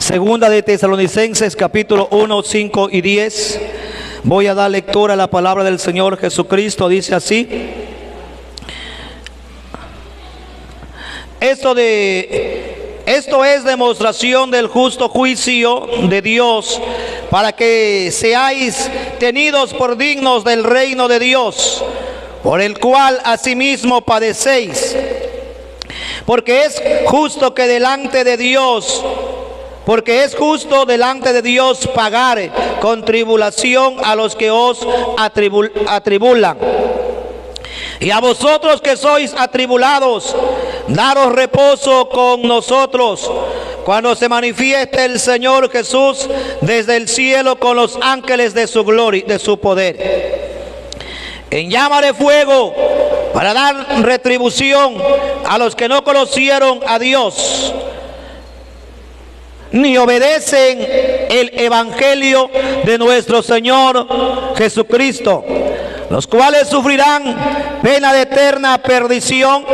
Segunda de Tesalonicenses, capítulo 1, 5 y 10. Voy a dar lectura a la palabra del Señor Jesucristo. Dice así: Esto es demostración del justo juicio de Dios, para que seáis tenidos por dignos del reino de Dios, por el cual asimismo padecéis. Porque es justo delante de Dios pagar con tribulación a los que os atribulan. Y a vosotros que sois atribulados, daros reposo con nosotros, cuando se manifieste el Señor Jesús desde el cielo con los ángeles de su gloria, de su poder, en llama de fuego, para dar retribución a los que no conocieron a Dios, ni obedecen el evangelio de nuestro Señor Jesucristo, los cuales sufrirán pena de eterna perdición,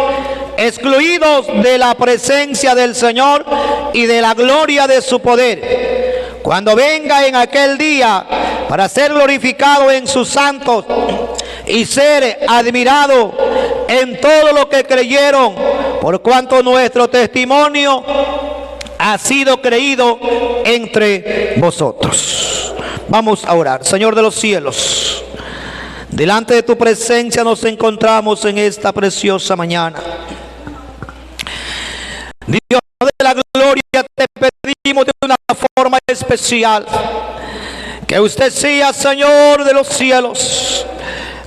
excluidos de la presencia del Señor y de la gloria de su poder, cuando venga en aquel día para ser glorificado en sus santos y ser admirado en todo lo que creyeron, por cuanto nuestro testimonio ha sido creído entre vosotros. Vamos a orar. Señor de los cielos, delante de tu presencia nos encontramos en esta preciosa mañana. Dios de la gloria, te pedimos de una forma especial que usted sea Señor de los cielos,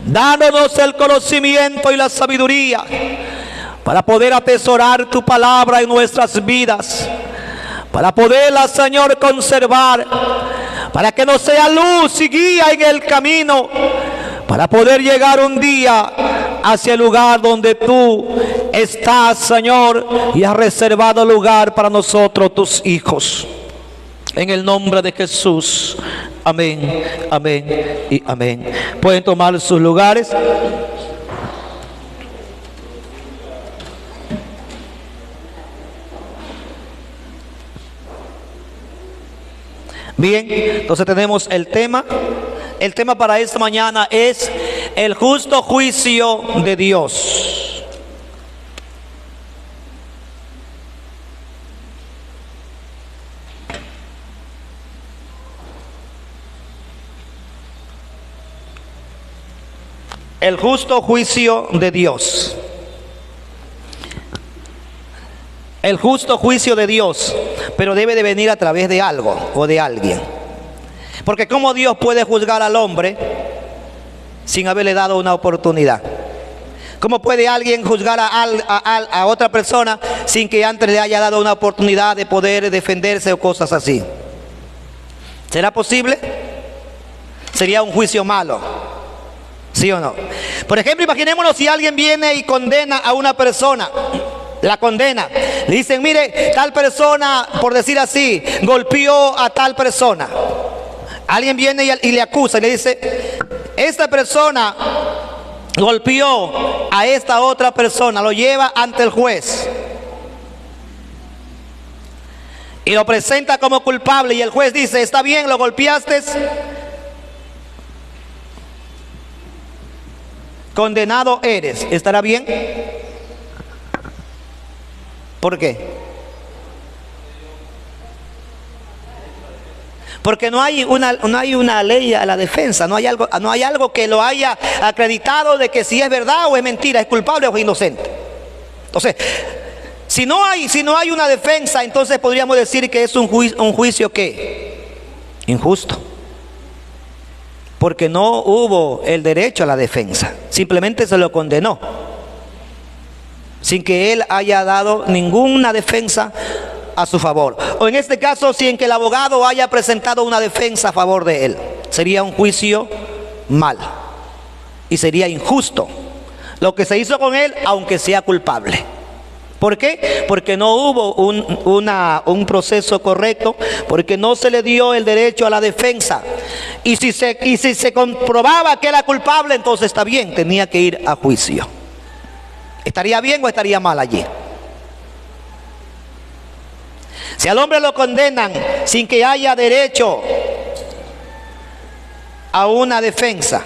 dándonos el conocimiento y la sabiduría para poder atesorar tu palabra en nuestras vidas, para poderla, Señor, conservar, para que nos sea luz y guía en el camino, para poder llegar un día hacia el lugar donde tú estás, Señor, y has reservado lugar para nosotros, tus hijos. En el nombre de Jesús. Amén, amén y amén. Pueden tomar sus lugares. Bien, entonces tenemos el tema. El tema para esta mañana es el justo juicio de Dios. El justo juicio de Dios. El justo juicio de Dios, pero debe de venir a través de algo o de alguien. Porque ¿cómo Dios puede juzgar al hombre sin haberle dado una oportunidad? ¿Cómo puede alguien juzgar a otra persona sin que antes le haya dado una oportunidad de poder defenderse o cosas así? ¿Será posible? Sería un juicio malo, ¿sí o no? Por ejemplo, imaginémonos si alguien viene y condena a una persona. La condena. Le dicen, mire, tal persona, por decir así, golpeó a tal persona. Alguien viene y le acusa y le dice, esta persona golpeó a esta otra persona, lo lleva ante el juez y lo presenta como culpable, y el juez dice, está bien, lo golpeaste, condenado eres. ¿Estará bien? ¿Por qué? Porque no hay una ley a la defensa, no hay algo que lo haya acreditado de que si es verdad o es mentira, es culpable o es inocente. Entonces, si no hay una defensa, entonces podríamos decir que es un juicio ¿qué? Injusto. Porque no hubo el derecho a la defensa, simplemente se lo condenó, sin que él haya dado ninguna defensa a su favor. O en este caso, sin que el abogado haya presentado una defensa a favor de él. Sería un juicio mal y sería injusto lo que se hizo con él, aunque sea culpable. ¿Por qué? Porque no hubo un proceso correcto, porque no se le dio el derecho a la defensa. Y si se comprobaba que era culpable, entonces está bien, tenía que ir a juicio. ¿Estaría bien o estaría mal allí? Si al hombre lo condenan sin que haya derecho a una defensa,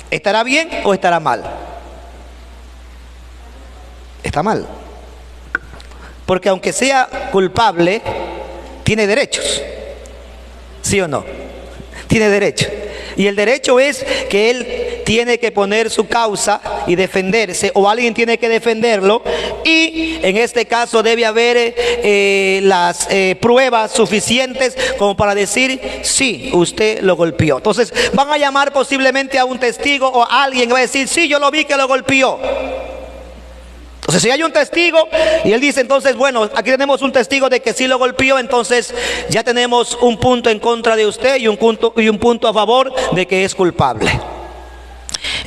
¿estará bien o estará mal? Está mal. Porque aunque sea culpable, tiene derechos. ¿Sí o no? Tiene derecho. Y el derecho es que él tiene que poner su causa y defenderse, o alguien tiene que defenderlo, y en este caso debe haber las pruebas suficientes como para decir, sí, usted lo golpeó. Entonces van a llamar posiblemente a un testigo o a alguien que va a decir, sí, yo lo vi que lo golpeó. Entonces si hay un testigo y él dice, entonces bueno, aquí tenemos un testigo de que sí lo golpeó, entonces ya tenemos un punto en contra de usted y un punto a favor de que es culpable.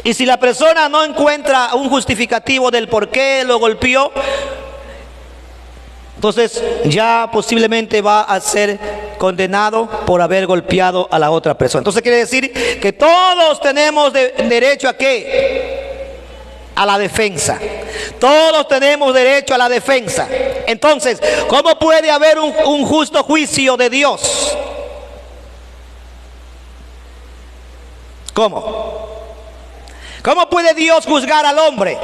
Y si la persona no encuentra un justificativo del por qué lo golpeó, entonces ya posiblemente va a ser condenado por haber golpeado a la otra persona. Entonces quiere decir que todos tenemos derecho a ¿qué? A la defensa. Todos tenemos derecho a la defensa. Entonces, ¿cómo puede haber un justo juicio de Dios? ¿Cómo? ¿Cómo puede Dios juzgar al hombre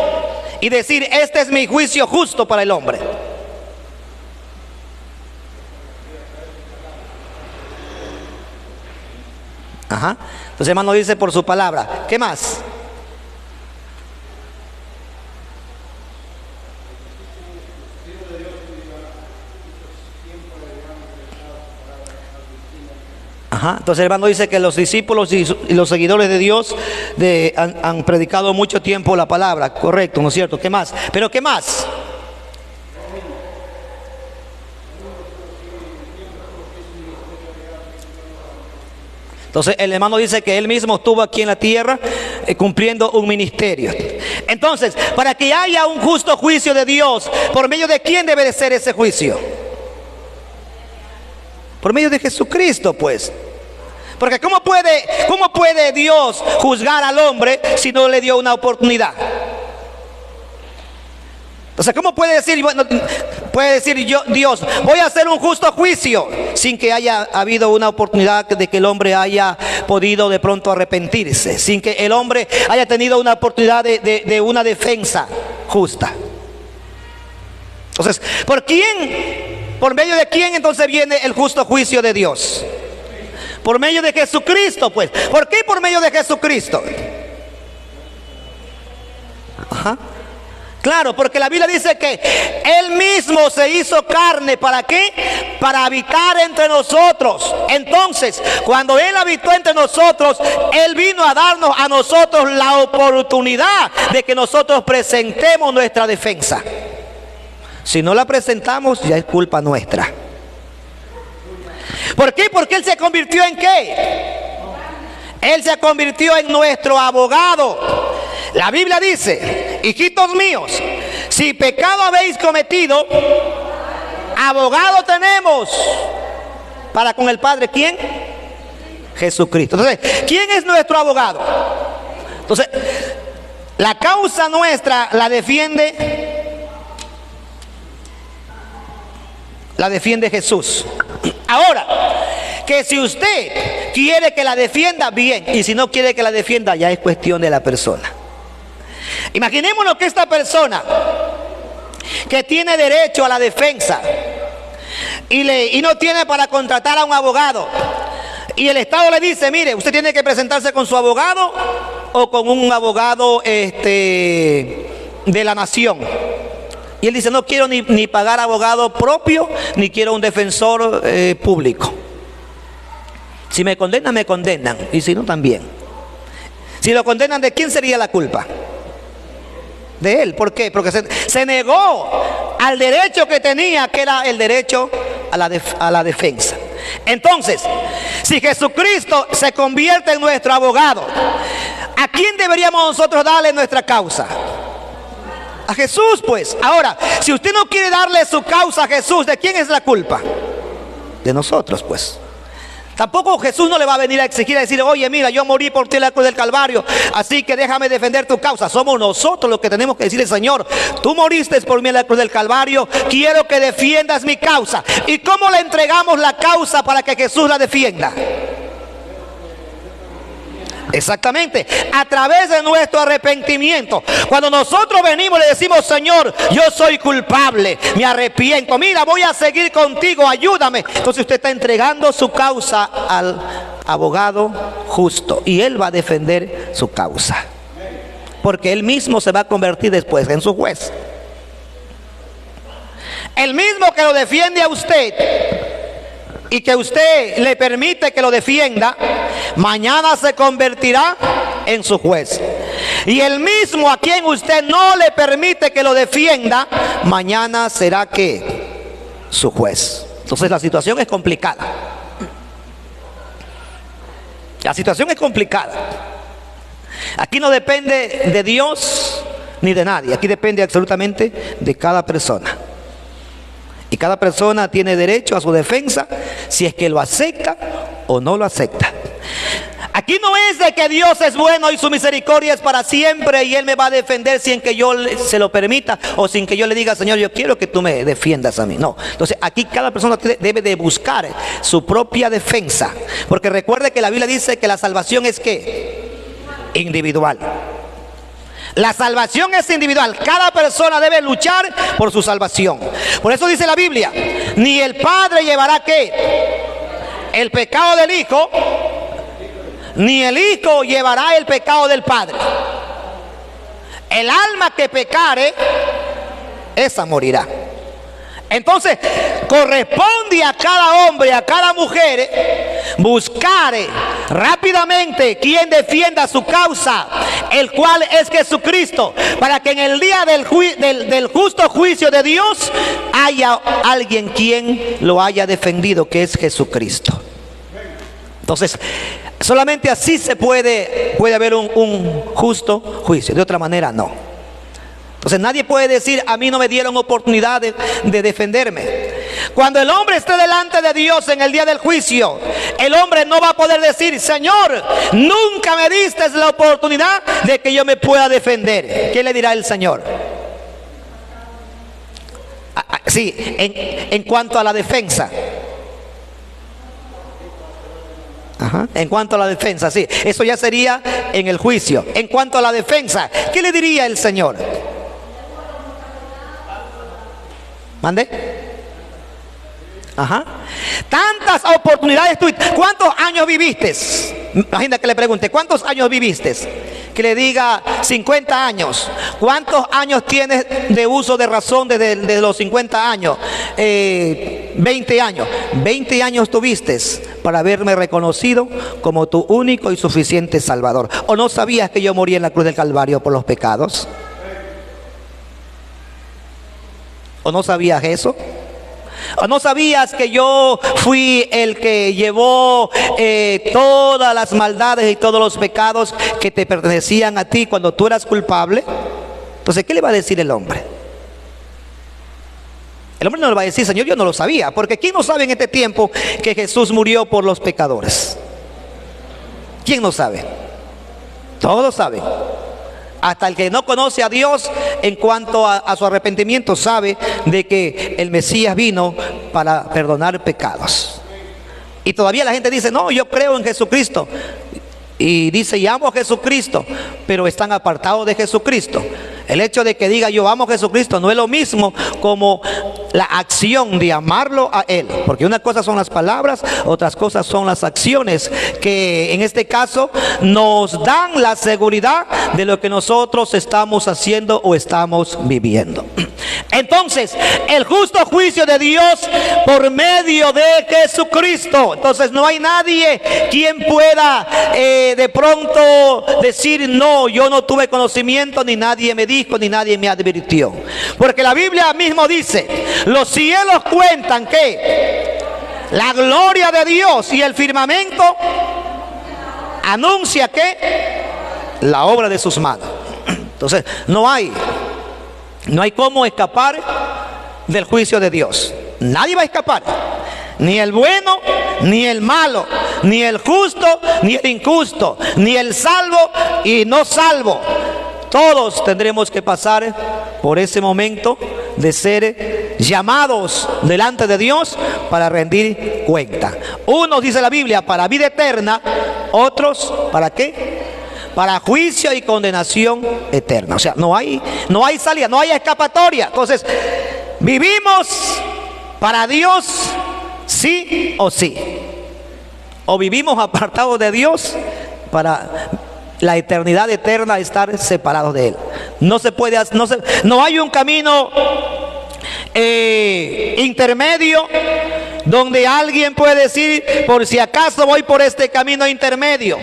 y decir, este es mi juicio justo para el hombre? Ajá. Entonces, hermano, dice por su palabra. ¿Qué más? Ajá. Entonces el hermano dice que los discípulos y los seguidores de Dios han predicado mucho tiempo la palabra, correcto, ¿no es cierto? ¿Qué más? ¿Pero qué más? Entonces el hermano dice que él mismo estuvo aquí en la tierra cumpliendo un ministerio. Entonces, para que haya un justo juicio de Dios, ¿por medio de quién debe de ser ese juicio? Por medio de Jesucristo, pues. Porque ¿cómo puede Dios juzgar al hombre si no le dio una oportunidad? O sea, ¿cómo puede decir, bueno, Dios, voy a hacer un justo juicio sin que haya habido una oportunidad de que el hombre haya podido de pronto arrepentirse, sin que el hombre haya tenido una oportunidad de una defensa justa? Entonces, ¿por medio de quién entonces viene el justo juicio de Dios? Por medio de Jesucristo, pues. ¿Por qué por medio de Jesucristo? Ajá. Claro, porque la Biblia dice que Él mismo se hizo carne. ¿Para qué? Para habitar entre nosotros. Entonces, cuando Él habitó entre nosotros, Él vino a darnos a nosotros la oportunidad de que nosotros presentemos nuestra defensa. Si no la presentamos, ya es culpa nuestra. ¿Por qué? Porque Él se convirtió en ¿qué? Él se convirtió en nuestro abogado. La Biblia dice, hijitos míos, si pecado habéis cometido, abogado tenemos para con el Padre. ¿Quién? Jesucristo. Entonces, ¿quién es nuestro abogado? Entonces, la causa nuestra la defiende Jesús. Ahora, que si usted quiere que la defienda, bien, y si no quiere que la defienda, ya es cuestión de la persona. Imaginémonos que esta persona que tiene derecho a la defensa y no tiene para contratar a un abogado, y el Estado le dice, mire, usted tiene que presentarse con su abogado o con un abogado de la nación. Y él dice, no quiero ni pagar abogado propio, ni quiero un defensor público. Si me condenan, me condenan. Y si no, también. Si lo condenan, ¿de quién sería la culpa? De él. ¿Por qué? Porque se negó al derecho que tenía, que era el derecho a la defensa. Entonces, si Jesucristo se convierte en nuestro abogado, ¿a quién deberíamos nosotros darle nuestra causa? A Jesús, pues. Ahora, si usted no quiere darle su causa a Jesús, ¿de quién es la culpa? De nosotros, pues. Tampoco Jesús no le va a venir a exigir, a decir, oye, mira, yo morí por ti en la cruz del Calvario, así que déjame defender tu causa. Somos nosotros los que tenemos que decirle, Señor, tú moriste por mí en la cruz del Calvario, quiero que defiendas mi causa. ¿Y cómo le entregamos la causa para que Jesús la defienda? Exactamente, a través de nuestro arrepentimiento. Cuando nosotros venimos y le decimos, Señor, yo soy culpable, me arrepiento, mira, voy a seguir contigo, ayúdame. Entonces usted está entregando su causa al abogado justo y él va a defender su causa, porque él mismo se va a convertir después en su juez. El mismo que lo defiende a usted y que usted le permite que lo defienda, mañana se convertirá en su juez. Y el mismo a quien usted no le permite que lo defienda, mañana será que su juez. Entonces la situación es complicada. La situación es complicada. Aquí no depende de Dios ni de nadie. Aquí depende absolutamente de cada persona. Y cada persona tiene derecho a su defensa, si es que lo acepta o no lo acepta. Aquí no es de que Dios es bueno y su misericordia es para siempre y Él me va a defender sin que yo se lo permita o sin que yo le diga, Señor, yo quiero que tú me defiendas a mí. No, entonces aquí cada persona debe de buscar su propia defensa. Porque recuerde que la Biblia dice que la salvación es ¿qué? Individual. La salvación es individual. Cada persona debe luchar por su salvación. Por eso dice la Biblia, ni el Padre llevará ¿qué? El pecado del Hijo, ni el Hijo llevará el pecado del Padre. El alma que pecare, esa morirá. Entonces corresponde a cada hombre, a cada mujer, buscar rápidamente quien defienda su causa, el cual es Jesucristo, para que en el día del justo juicio de Dios haya alguien quien lo haya defendido, que es Jesucristo. Entonces solamente así se puede haber un justo juicio, de otra manera no. Entonces nadie puede decir, a mí no me dieron oportunidad de defenderme. Cuando el hombre esté delante de Dios en el día del juicio, el hombre no va a poder decir, Señor, nunca me diste la oportunidad de que yo me pueda defender. ¿Qué le dirá el Señor? Sí, en cuanto a la defensa. Ajá. En cuanto a la defensa, sí, eso ya sería en el juicio. En cuanto a la defensa, ¿qué le diría el Señor? ¿Mande? Ajá. Tantas oportunidades tuviste. ¿Cuántos años viviste? Imagina que le pregunte, ¿cuántos años viviste? Que le diga 50 años. ¿Cuántos años tienes de uso de razón desde los 50 años? 20 años. 20 años tuviste para haberme reconocido como tu único y suficiente Salvador. ¿O no sabías que yo morí en la cruz del Calvario por los pecados? ¿O no sabías eso? ¿O no sabías que yo fui el que llevó todas las maldades y todos los pecados que te pertenecían a ti cuando tú eras culpable? Entonces, ¿qué le va a decir el hombre? El hombre no le va a decir, Señor, yo no lo sabía. Porque ¿quién no sabe en este tiempo que Jesús murió por los pecadores? ¿Quién no sabe? Todos saben. Hasta el que no conoce a Dios en cuanto a su arrepentimiento sabe de que el Mesías vino para perdonar pecados. Y todavía la gente dice, no, yo creo en Jesucristo. Y dice, y amo a Jesucristo, pero están apartados de Jesucristo. El hecho de que diga yo amo a Jesucristo no es lo mismo como la acción de amarlo a Él. Porque una cosa son las palabras, otras cosas son las acciones, que en este caso nos dan la seguridad de lo que nosotros estamos haciendo o estamos viviendo. Entonces, el justo juicio de Dios por medio de Jesucristo. Entonces no hay nadie quien pueda de pronto decir, no, yo no tuve conocimiento, ni nadie me dijo, ni nadie me advirtió. Porque la Biblia mismo dice, los cielos cuentan que la gloria de Dios y el firmamento anuncia que la obra de sus manos. Entonces no hay cómo escapar del juicio de Dios. Nadie va a escapar. Ni el bueno, ni el malo, ni el justo, ni el injusto, ni el salvo y no salvo. Todos tendremos que pasar por ese momento de ser llamados delante de Dios para rendir cuenta. Unos, dice la Biblia, para vida eterna, otros, ¿para qué? Para juicio y condenación eterna. O sea, no hay salida, no hay escapatoria. Entonces, vivimos para Dios, sí o sí. O vivimos apartados de Dios para la eternidad eterna, estar separados de Él. No hay un camino intermedio donde alguien puede decir, por si acaso voy por este camino intermedio,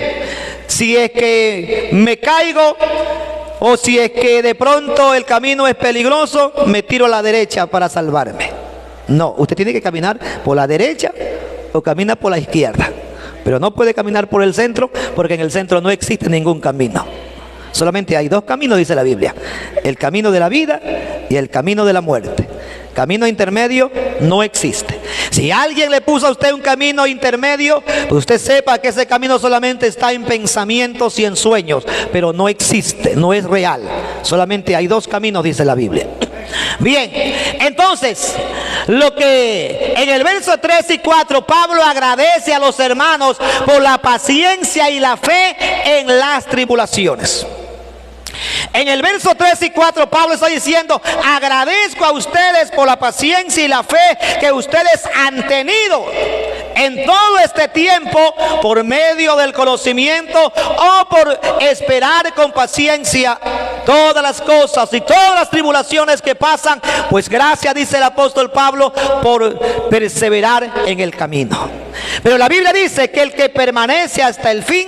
si es que me caigo o si es que de pronto el camino es peligroso, me tiro a la derecha para salvarme. No, usted tiene que caminar por la derecha o camina por la izquierda, pero no puede caminar por el centro, porque en el centro no existe ningún camino. Solamente hay dos caminos, dice la Biblia: el camino de la vida y el camino de la muerte. Camino intermedio no existe. Si alguien le puso a usted un camino intermedio, pues usted sepa que ese camino solamente está en pensamientos y en sueños, pero no existe, no es real. Solamente hay dos caminos, dice la Biblia. Bien, entonces, lo que en el verso 3 y 4 Pablo agradece a los hermanos por la paciencia y la fe en las tribulaciones. En el verso 3 y 4 Pablo está diciendo: agradezco a ustedes por la paciencia y la fe que ustedes han tenido en todo este tiempo, por medio del conocimiento o por esperar con paciencia todas las cosas y todas las tribulaciones que pasan. Pues gracias, dice el apóstol Pablo, por perseverar en el camino. Pero la Biblia dice que el que permanece hasta el fin,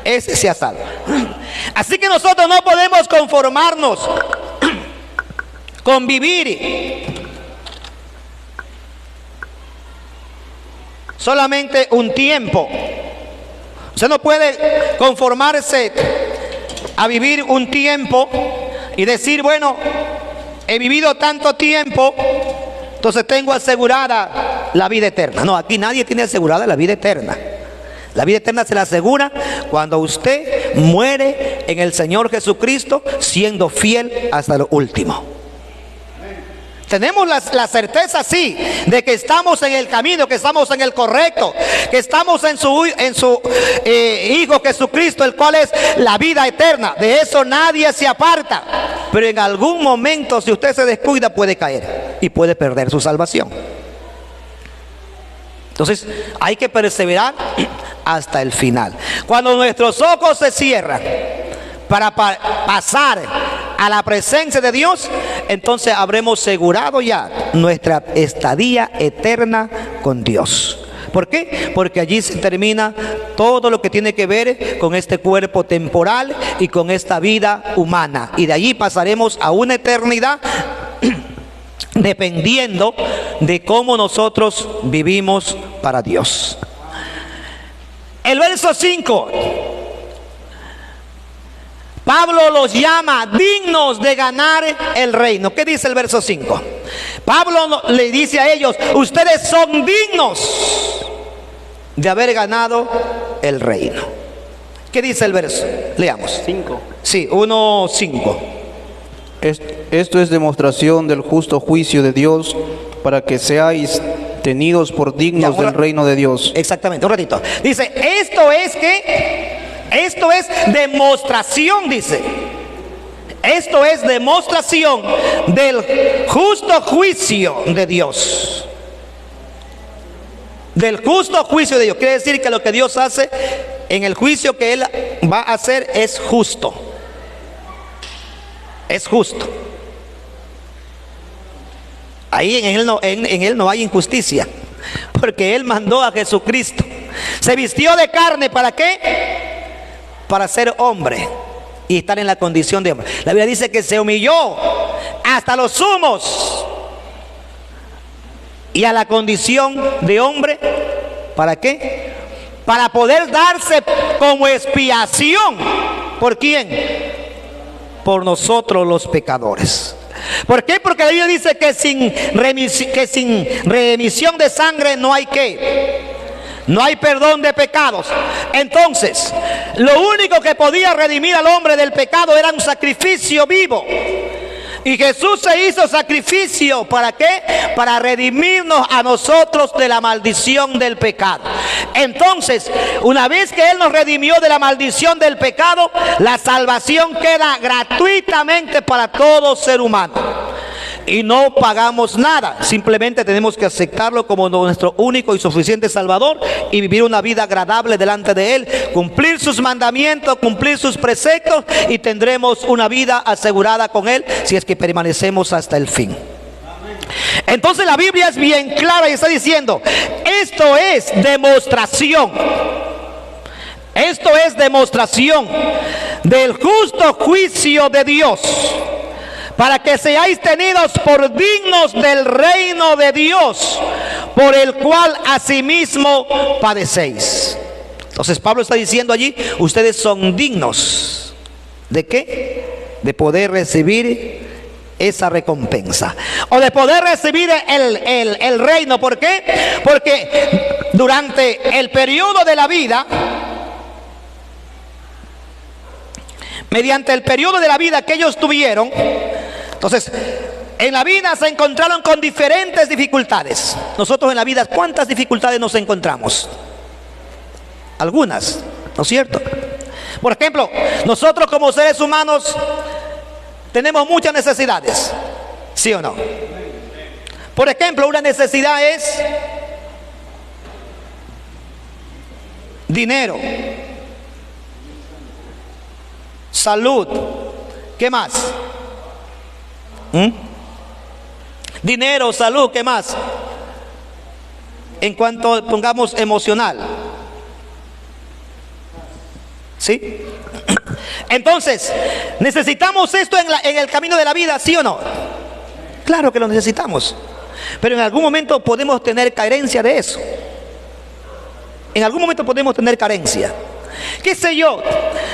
ese se ha salvo. Así que nosotros no podemos conformarnos con vivir solamente un tiempo. Usted no puede conformarse a vivir un tiempo y decir: bueno, he vivido tanto tiempo, entonces tengo asegurada la vida eterna. No, aquí nadie tiene asegurada la vida eterna. La vida eterna se la asegura cuando usted muere en el Señor Jesucristo, siendo fiel hasta lo último. Tenemos la certeza, sí, de que estamos en el camino, que estamos en el correcto, que estamos en su Hijo Jesucristo, el cual es la vida eterna. De eso nadie se aparta. Pero en algún momento, si usted se descuida, puede caer y puede perder su salvación. Entonces hay que perseverar hasta el final. Cuando nuestros ojos se cierran para pasar a la presencia de Dios, entonces habremos asegurado ya nuestra estadía eterna con Dios. ¿Por qué? Porque allí se termina todo lo que tiene que ver con este cuerpo temporal y con esta vida humana, y de allí pasaremos a una eternidad dependiendo de cómo nosotros vivimos para Dios. El verso 5, Pablo los llama dignos de ganar el reino. ¿Qué dice el verso 5? Pablo le dice a ellos: ustedes son dignos de haber ganado el reino. ¿Qué dice el verso? Leamos. 5. Sí, 1:5. Esto es demostración del justo juicio de Dios, para que seáis tenidos por dignos del reino de Dios. Exactamente, un ratito. Dice, esto es demostración, dice. Esto es demostración del justo juicio de Dios. Del justo juicio de Dios. Quiere decir que lo que Dios hace en el juicio que Él va a hacer es justo. Es justo. Ahí en él no hay injusticia, porque Él mandó a Jesucristo. Se vistió de carne, ¿para qué? Para ser hombre y estar en la condición de hombre. La Biblia dice que se humilló hasta los sumos y a la condición de hombre. ¿Para qué? Para poder darse como expiación. ¿Por quién? Por nosotros los pecadores. ¿Por qué? Porque la Biblia dice que sin remisión de sangre no hay ¿qué? No hay perdón de pecados. Entonces, lo único que podía redimir al hombre del pecado era un sacrificio vivo. Y Jesús se hizo sacrificio, ¿para qué? Para redimirnos a nosotros de la maldición del pecado. Entonces, una vez que Él nos redimió de la maldición del pecado, la salvación queda gratuitamente para todo ser humano. Y no pagamos nada, simplemente tenemos que aceptarlo como nuestro único y suficiente Salvador y vivir una vida agradable delante de Él, cumplir sus mandamientos, cumplir sus preceptos, y tendremos una vida asegurada con Él si es que permanecemos hasta el fin. Entonces la Biblia es bien clara y está diciendo, esto es demostración. Esto es demostración del justo juicio de Dios, para que seáis tenidos por dignos del reino de Dios, por el cual asimismo padecéis. Entonces Pablo está diciendo allí, ustedes son dignos. ¿De qué? De poder recibir esa recompensa, o de poder recibir el reino. ¿Por qué? Porque durante el periodo de la vida, mediante el periodo de la vida que ellos tuvieron, entonces en la vida se encontraron con diferentes dificultades. Nosotros en la vida, ¿cuántas dificultades nos encontramos? Algunas, ¿no es cierto? Por ejemplo, nosotros como seres humanos tenemos muchas necesidades, ¿sí o no? Por ejemplo, una necesidad es dinero, salud, ¿qué más? Dinero, salud, ¿qué más? En cuanto pongamos emocional, ¿sí? Entonces, ¿necesitamos esto en el camino de la vida, sí o no? Claro que lo necesitamos, pero en algún momento podemos tener carencia de eso. En algún momento podemos tener carencia. ¿Qué sé yo?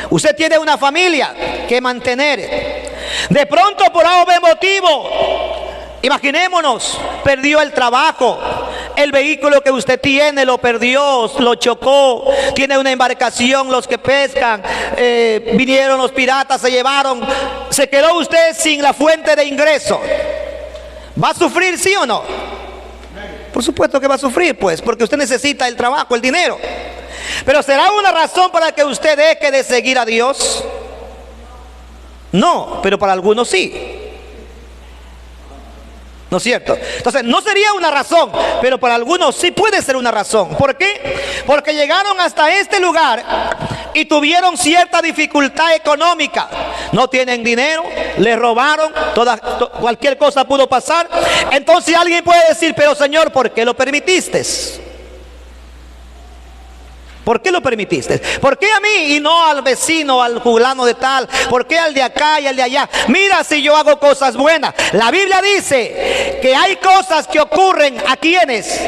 Usted tiene una familia que mantener. De pronto, por algún motivo, imaginémonos, perdió el trabajo, el vehículo que usted tiene lo perdió, lo chocó, tiene una embarcación, los que pescan, vinieron los piratas, se llevaron, se quedó usted sin la fuente de ingreso. ¿Va a sufrir, sí o no? Por supuesto que va a sufrir, pues, porque usted necesita el trabajo, el dinero. Pero ¿será una razón para que usted deje de seguir a Dios? No, pero para algunos sí. ¿No es cierto? Entonces no sería una razón, pero para algunos sí puede ser una razón. ¿Por qué? Porque llegaron hasta este lugar y tuvieron cierta dificultad económica. No tienen dinero, les robaron, cualquier cosa pudo pasar. Entonces alguien puede decir, pero Señor, ¿por qué lo permitiste? ¿Por qué lo permitiste? ¿Por qué a mí y no al vecino, al fulano de tal? ¿Por qué al de acá y al de allá? Mira si yo hago cosas buenas. La Biblia dice que hay cosas que ocurren a quienes,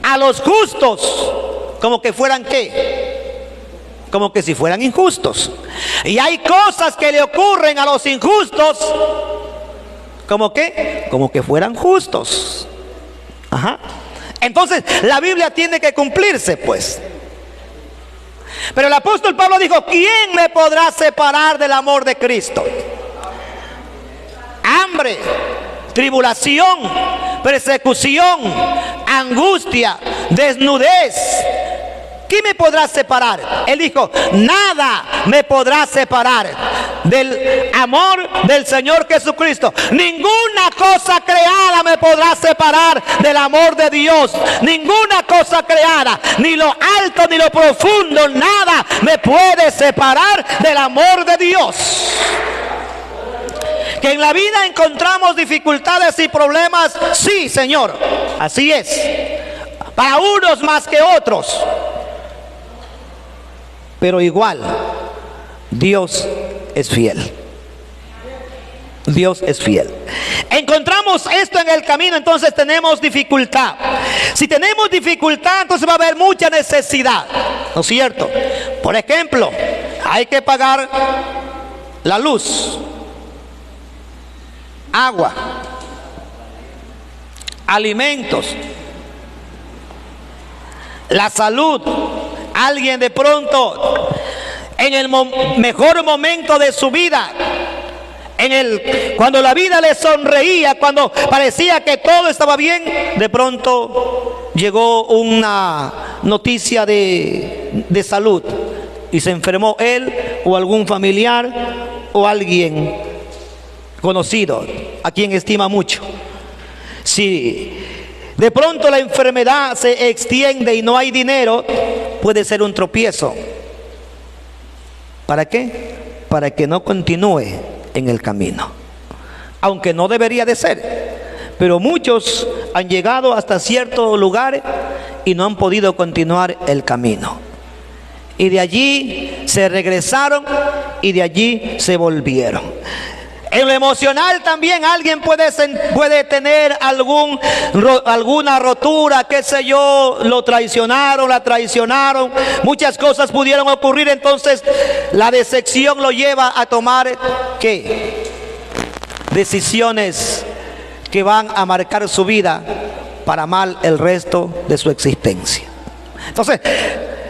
a los justos, como que fueran ¿qué? Como que si fueran injustos. Y hay cosas que le ocurren a los injustos, como que, como que fueran justos. Ajá. Entonces la Biblia tiene que cumplirse, pues. Pero el apóstol Pablo dijo, ¿quién me podrá separar del amor de Cristo? Hambre, tribulación, persecución, angustia, desnudez. ¿Quién me podrá separar? Él dijo, nada me podrá separar del amor del Señor Jesucristo. Ninguna cosa creada me podrá separar del amor de Dios. Ninguna cosa creada, ni lo alto ni lo profundo, nada me puede separar del amor de Dios. Que en la vida encontramos dificultades y problemas, sí, Señor, así es. Para unos más que otros. Pero igual, Dios es fiel. Dios es fiel. Encontramos esto en el camino, entonces tenemos dificultad. Si tenemos dificultad, entonces va a haber mucha necesidad, ¿no es cierto? Por ejemplo, hay que pagar la luz, agua, alimentos, la salud. Alguien de pronto en el mejor momento de su vida, cuando la vida le sonreía, cuando parecía que todo estaba bien, de pronto llegó una noticia de salud y se enfermó él o algún familiar o alguien conocido a quien estima mucho. Si de pronto la enfermedad se extiende y no hay dinero, puede ser un tropiezo. ¿Para qué? Para que no continúe en el camino, aunque no debería de ser. Pero muchos han llegado hasta cierto lugar y no han podido continuar el camino, y de allí se regresaron y de allí se volvieron. En lo emocional también alguien puede tener alguna rotura, qué sé yo, lo traicionaron, la traicionaron, muchas cosas pudieron ocurrir. Entonces la decepción lo lleva a tomar ¿qué? Decisiones que van a marcar su vida para mal el resto de su existencia. Entonces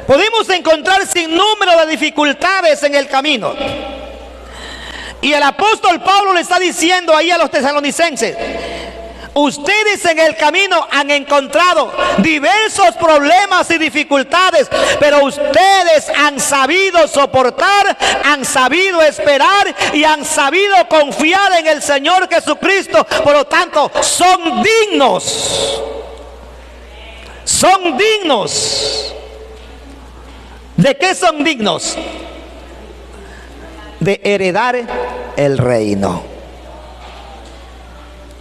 podemos encontrar sin número de dificultades en el camino. Y el apóstol Pablo le está diciendo ahí a los tesalonicenses: ustedes en el camino han encontrado diversos problemas y dificultades, pero ustedes han sabido soportar, han sabido esperar y han sabido confiar en el Señor Jesucristo. Por lo tanto, son dignos. Son dignos. ¿De qué son dignos? De heredar el reino.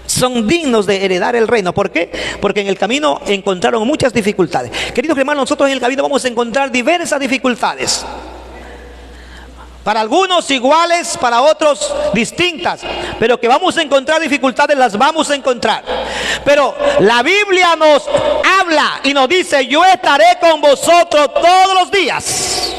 Son dignos de heredar el reino. ¿Por qué? Porque en el camino encontraron muchas dificultades. Queridos hermanos, nosotros en el camino vamos a encontrar diversas dificultades. Para algunos iguales, para otros distintas, pero que vamos a encontrar dificultades, las vamos a encontrar. Pero la Biblia nos habla y nos dice: yo estaré con vosotros todos los días.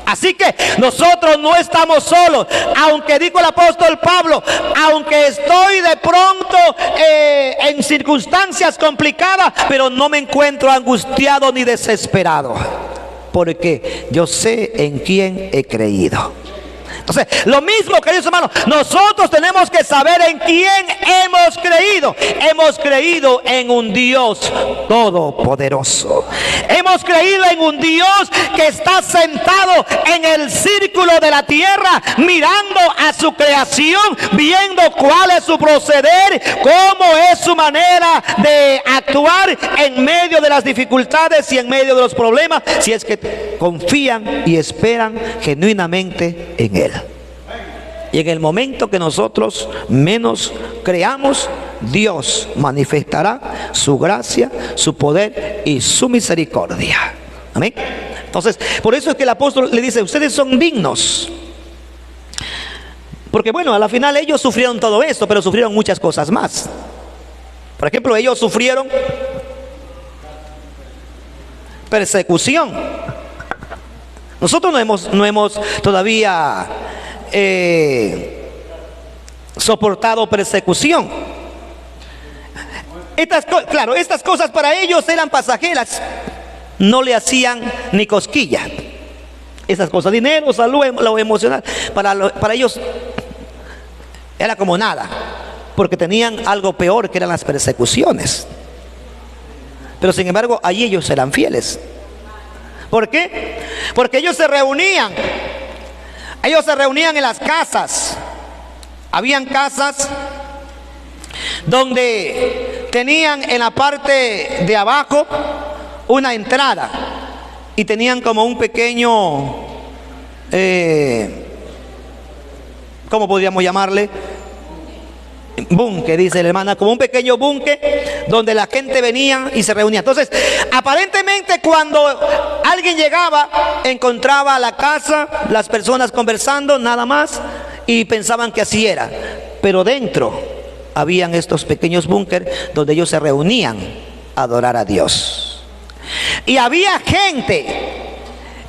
Así que nosotros no estamos solos. Aunque dijo el apóstol Pablo, aunque estoy de pronto en circunstancias complicadas, pero no me encuentro angustiado ni desesperado, porque yo sé en quién he creído. Entonces, lo mismo, queridos hermanos, nosotros tenemos que saber en quién hemos creído. Hemos creído en un Dios todopoderoso. Hemos creído en un Dios que está sentado en el círculo de la tierra, mirando a su creación, viendo cuál es su proceder, cómo es su manera de actuar en medio de las dificultades y en medio de los problemas, si es que confían y esperan genuinamente en Él. Y en el momento que nosotros menos creamos, Dios manifestará su gracia, su poder y su misericordia. Amén. Entonces, por eso es que el apóstol le dice: ustedes son dignos. Porque bueno, a la final ellos sufrieron todo esto, pero sufrieron muchas cosas más. Por ejemplo, ellos sufrieron persecución. Nosotros no hemos todavía soportado persecución. Estas cosas para ellos eran pasajeras, no le hacían ni cosquilla. Esas cosas, dinero, salud, lo emocional, para ellos era como nada, porque tenían algo peor, que eran las persecuciones. Pero sin embargo, allí ellos eran fieles. ¿Por qué? Porque ellos se reunían en las casas. Habían casas donde tenían en la parte de abajo una entrada y tenían como un pequeño, ¿cómo podríamos llamarle? Búnker, dice la hermana, como un pequeño búnker donde la gente venía y se reunía. Entonces, aparentemente cuando alguien llegaba, encontraba la casa, las personas conversando, nada más, y pensaban que así era. Pero dentro habían estos pequeños búnker donde ellos se reunían a adorar a Dios. Y había gente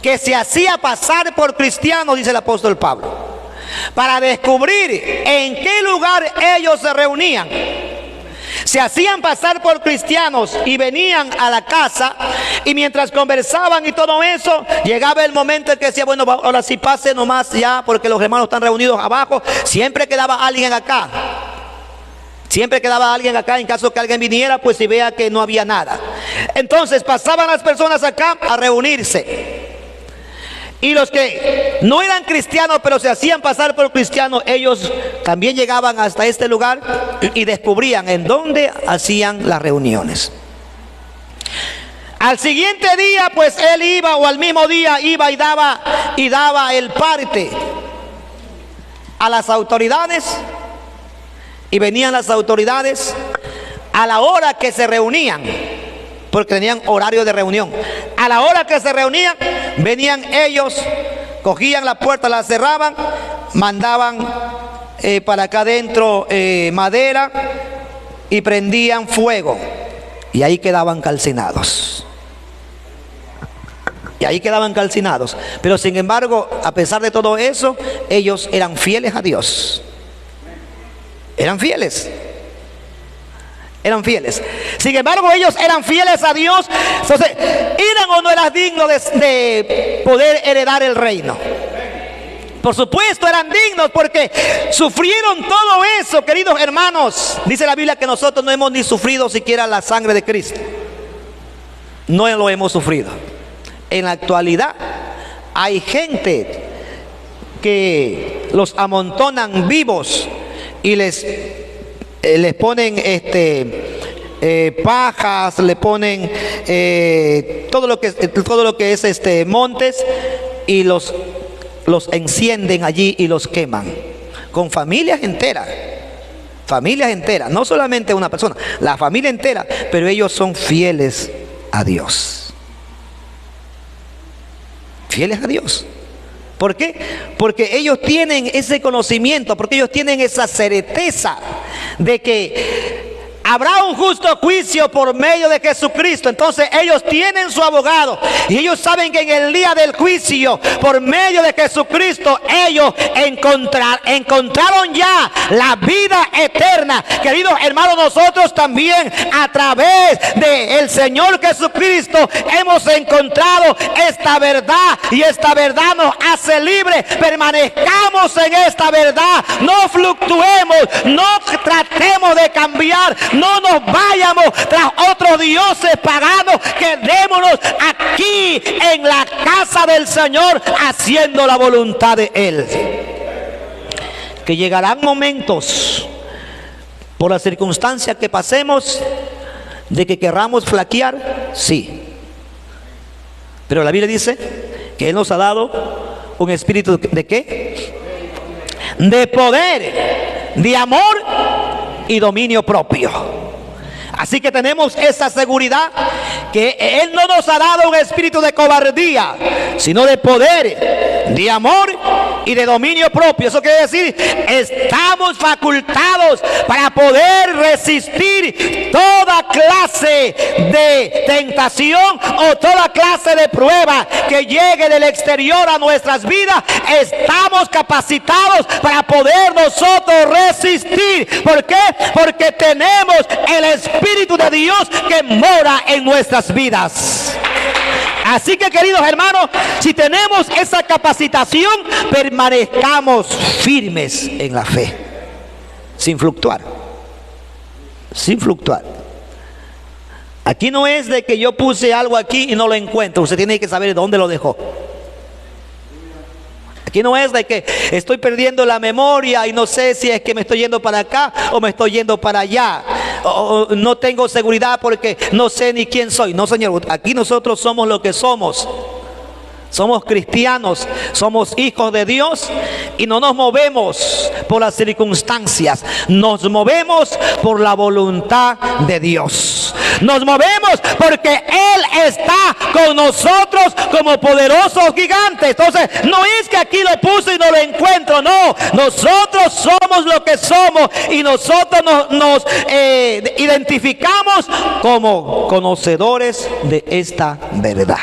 que se hacía pasar por cristiano, dice el apóstol Pablo. para descubrir en qué lugar ellos se reunían. Se hacían pasar por cristianos y venían a la casa, y mientras conversaban y todo eso, llegaba el momento en que decía, bueno, ahora sí pase nomás ya, porque los hermanos están reunidos abajo. Siempre quedaba alguien acá. Siempre quedaba alguien acá en caso que alguien viniera, pues, y vea que no había nada. Entonces pasaban las personas acá a reunirse. Y los que no eran cristianos, pero se hacían pasar por cristianos, ellos también llegaban hasta este lugar y descubrían en dónde hacían las reuniones. Al siguiente día, pues él iba, o al mismo día iba y daba el parte a las autoridades, y venían las autoridades a la hora que se reunían, porque tenían horario de reunión. A la hora que se reunían, venían ellos, cogían la puerta, la cerraban, mandaban para acá adentro madera y prendían fuego, y ahí quedaban calcinados. Y ahí quedaban calcinados. Pero sin embargo, a pesar de todo eso, ellos eran fieles a Dios. Eran fieles. Eran fieles. Sin embargo, ellos eran fieles a Dios. Entonces, ¿eran o no eran dignos de poder heredar el reino? Por supuesto, eran dignos, porque sufrieron todo eso, queridos hermanos. Dice la Biblia que nosotros no hemos ni sufrido siquiera la sangre de Cristo. No lo hemos sufrido. En la actualidad hay gente que los amontonan vivos y les ponen pajas, le ponen todo lo que es montes, y los encienden allí y los queman con familias enteras, no solamente una persona, la familia entera. Pero ellos son fieles a Dios. Fieles a Dios. ¿Por qué? Porque ellos tienen ese conocimiento, porque ellos tienen esa certeza de que habrá un justo juicio por medio de Jesucristo. Entonces ellos tienen su abogado, y ellos saben que en el día del juicio, por medio de Jesucristo, ellos encontraron ya la vida eterna. Queridos hermanos, nosotros también, a través del Señor Jesucristo, hemos encontrado esta verdad, y esta verdad nos hace libres. Permanezcamos en esta verdad, no fluctuemos, no tratemos de cambiar, no nos vayamos tras otros dioses paganos. Quedémonos aquí en la casa del Señor, haciendo la voluntad de Él. Que llegarán momentos, por las circunstancias que pasemos, de que querramos flaquear, sí. Pero la Biblia dice que Él nos ha dado un espíritu de ¿qué? De poder, de amor y dominio propio. Así que tenemos esa seguridad, que Él no nos ha dado un espíritu de cobardía, sino de poder, de amor y de dominio propio. Eso quiere decir, estamos facultados para poder resistir toda clase de tentación o toda clase de prueba que llegue del exterior a nuestras vidas. Estamos capacitados para poder nosotros resistir. ¿Por qué? Porque tenemos el Espíritu de Dios que mora en nuestras vidas. Así que, queridos hermanos, si tenemos esa capacitación, permanezcamos firmes en la fe, sin fluctuar. Sin fluctuar. Aquí no es de que yo puse algo aquí y no lo encuentro. Usted tiene que saber dónde lo dejó. Aquí no es de que estoy perdiendo la memoria y no sé si es que me estoy yendo para acá o me estoy yendo para allá, o no tengo seguridad porque no sé ni quién soy. No, Señor, aquí nosotros somos lo que somos. Somos cristianos, somos hijos de Dios, y no nos movemos por las circunstancias, nos movemos por la voluntad de Dios. Nos movemos porque Él está con nosotros como poderosos gigantes. Entonces, no es que aquí lo puse y no lo encuentro, no. Nosotros somos lo que somos, y nosotros nos identificamos como conocedores de esta verdad.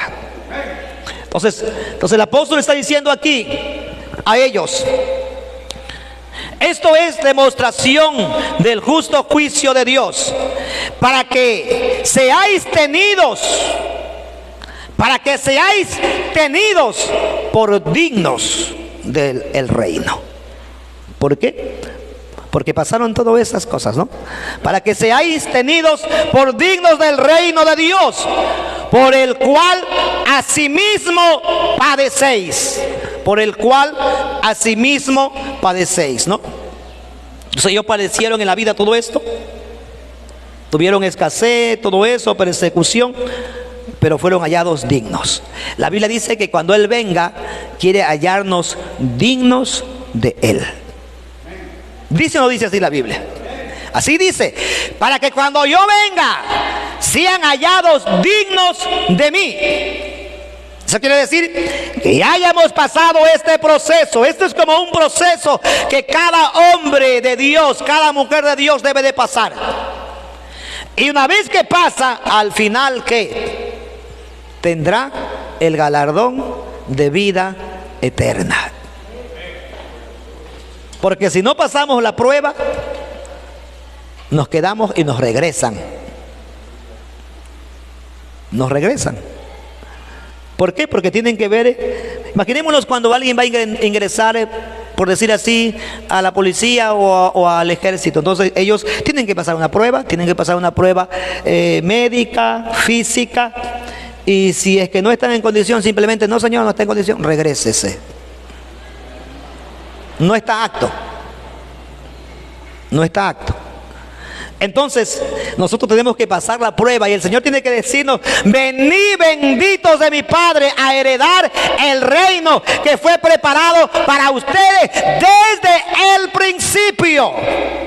Entonces el apóstol está diciendo aquí a ellos: Esto es demostración del justo juicio de Dios, para que seáis tenidos por dignos del reino. ¿Por qué? Porque pasaron todas esas cosas, ¿no? Para que seáis tenidos por dignos del reino de Dios, por el cual asimismo padecéis. Por el cual asimismo padecéis, ¿no? Entonces ellos padecieron en la vida todo esto. Tuvieron escasez, todo eso, persecución, pero fueron hallados dignos. La Biblia dice que cuando Él venga, quiere hallarnos dignos de Él. ¿Dice o no dice así la Biblia? Así dice, para que cuando yo venga, sean hallados dignos de mí. Eso quiere decir que ya hayamos pasado este proceso. Esto es como un proceso que cada hombre de Dios, cada mujer de Dios debe de pasar. Y una vez que pasa, al final, ¿qué? Tendrá el galardón de vida eterna. Porque si no pasamos la prueba, nos quedamos y nos regresan. Nos regresan. ¿Por qué? Porque tienen que ver, imaginémonos cuando alguien va a ingresar, por decir así, a la policía o al ejército. Entonces ellos tienen que pasar una prueba, médica, física, y si es que no están en condición, simplemente, no señor, no está en condición, regrésese. No está apto. No está apto. Entonces nosotros tenemos que pasar la prueba y el Señor tiene que decirnos: venid benditos de mi Padre a heredar el reino que fue preparado para ustedes desde el principio,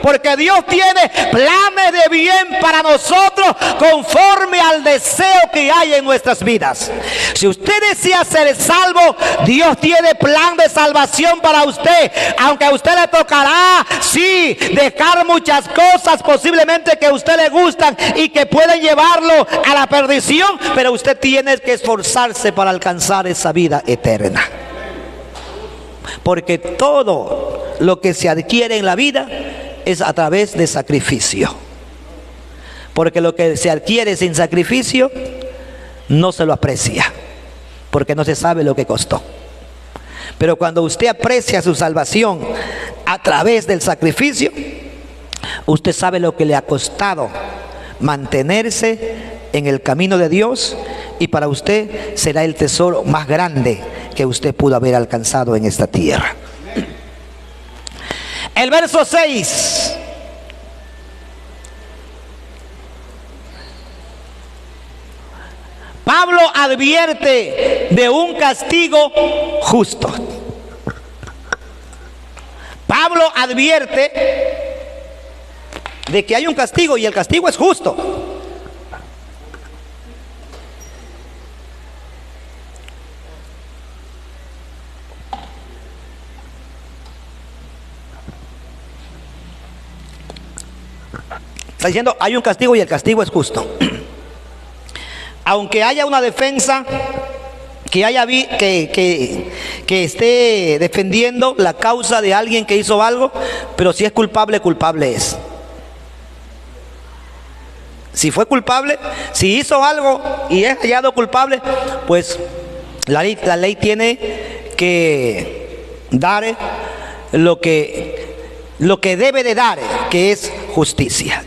porque Dios tiene planes de bien para nosotros conforme al deseo que hay en nuestras vidas. Si usted desea ser salvo, Dios tiene plan de salvación para usted, aunque a usted le tocará, sí, dejar muchas cosas posiblemente que a usted le gustan y que pueden llevarlo a la perdición, pero usted tiene que esforzarse para alcanzar esa vida eterna, porque todo lo que se adquiere en la vida es a través de sacrificio, porque lo que se adquiere sin sacrificio no se lo aprecia, porque no se sabe lo que costó. Pero cuando usted aprecia su salvación a través del sacrificio, usted sabe lo que le ha costado mantenerse en el camino de Dios, y para usted será el tesoro más grande que usted pudo haber alcanzado en esta tierra. El verso 6. Pablo advierte de un castigo justo. Pablo advierte de que hay un castigo, y el castigo es justo. Está diciendo, hay un castigo y el castigo es justo. Aunque haya una defensa que esté defendiendo la causa de alguien que hizo algo, pero si es culpable, culpable es. Si fue culpable, si hizo algo y es hallado culpable, pues la ley tiene que dar lo que debe de dar, que es justicia.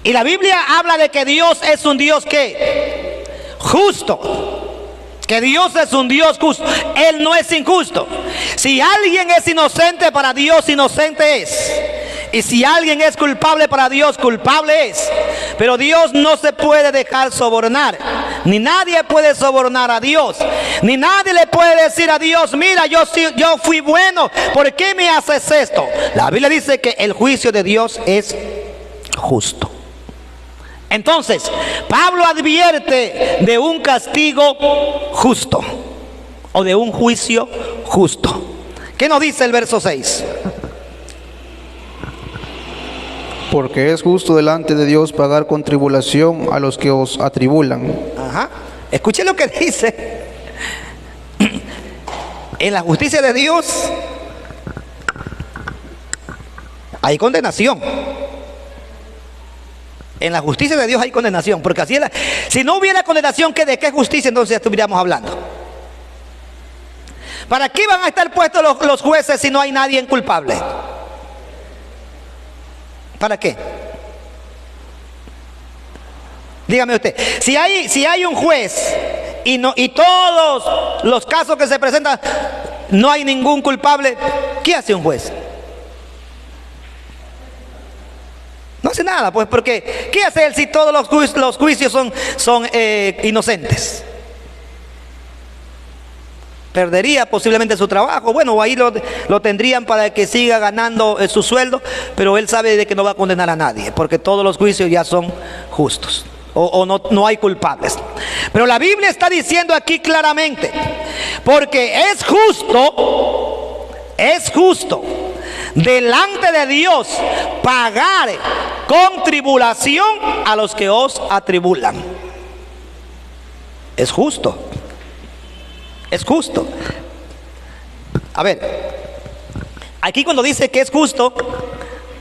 Y la Biblia habla de que Dios es un Dios que justo, que Dios es un Dios justo. Él no es injusto. Si alguien es inocente, para Dios inocente es. Y si alguien es culpable, para Dios culpable es. Pero Dios no se puede dejar sobornar. Ni nadie puede sobornar a Dios. Ni nadie le puede decir a Dios: mira, yo fui bueno, ¿por qué me haces esto? La Biblia dice que el juicio de Dios es justo. Entonces, Pablo advierte de un castigo justo, o de un juicio justo. ¿Qué nos dice el verso 6? Porque es justo delante de Dios pagar con tribulación a los que os atribulan. Ajá. Escuche lo que dice. En la justicia de Dios hay condenación. En la justicia de Dios hay condenación, porque así es si no hubiera condenación, ¿de qué justicia entonces estuviéramos hablando? ¿Para qué van a estar puestos los jueces si no hay nadie culpable? ¿Para qué? Dígame usted, si hay un juez y todos los casos que se presentan no hay ningún culpable, ¿qué hace un juez? No hace nada, pues, porque ¿qué hace él si todos los juicios son inocentes? Perdería posiblemente su trabajo. Bueno, ahí lo tendrían para que siga ganando su sueldo, pero él sabe de que no va a condenar a nadie, porque todos los juicios ya son justos, o no hay culpables. Pero la Biblia está diciendo aquí claramente, porque es justo delante de Dios pagar con tribulación a los que os atribulan. Es justo. Es justo. A ver, aquí cuando dice que es justo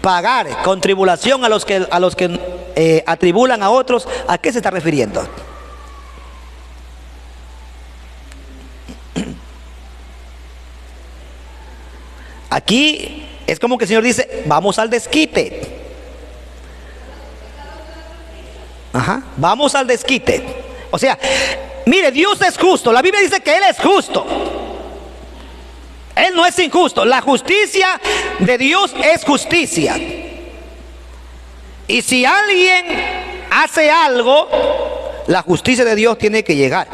pagar con tribulación a los que atribulan a otros, ¿a qué se está refiriendo? Aquí es como que el Señor dice, vamos al desquite. Vamos al desquite. O sea, mire, Dios es justo. La Biblia dice que Él es justo. Él no es injusto. La justicia de Dios es justicia. Y si alguien hace algo, la justicia de Dios tiene que llegar,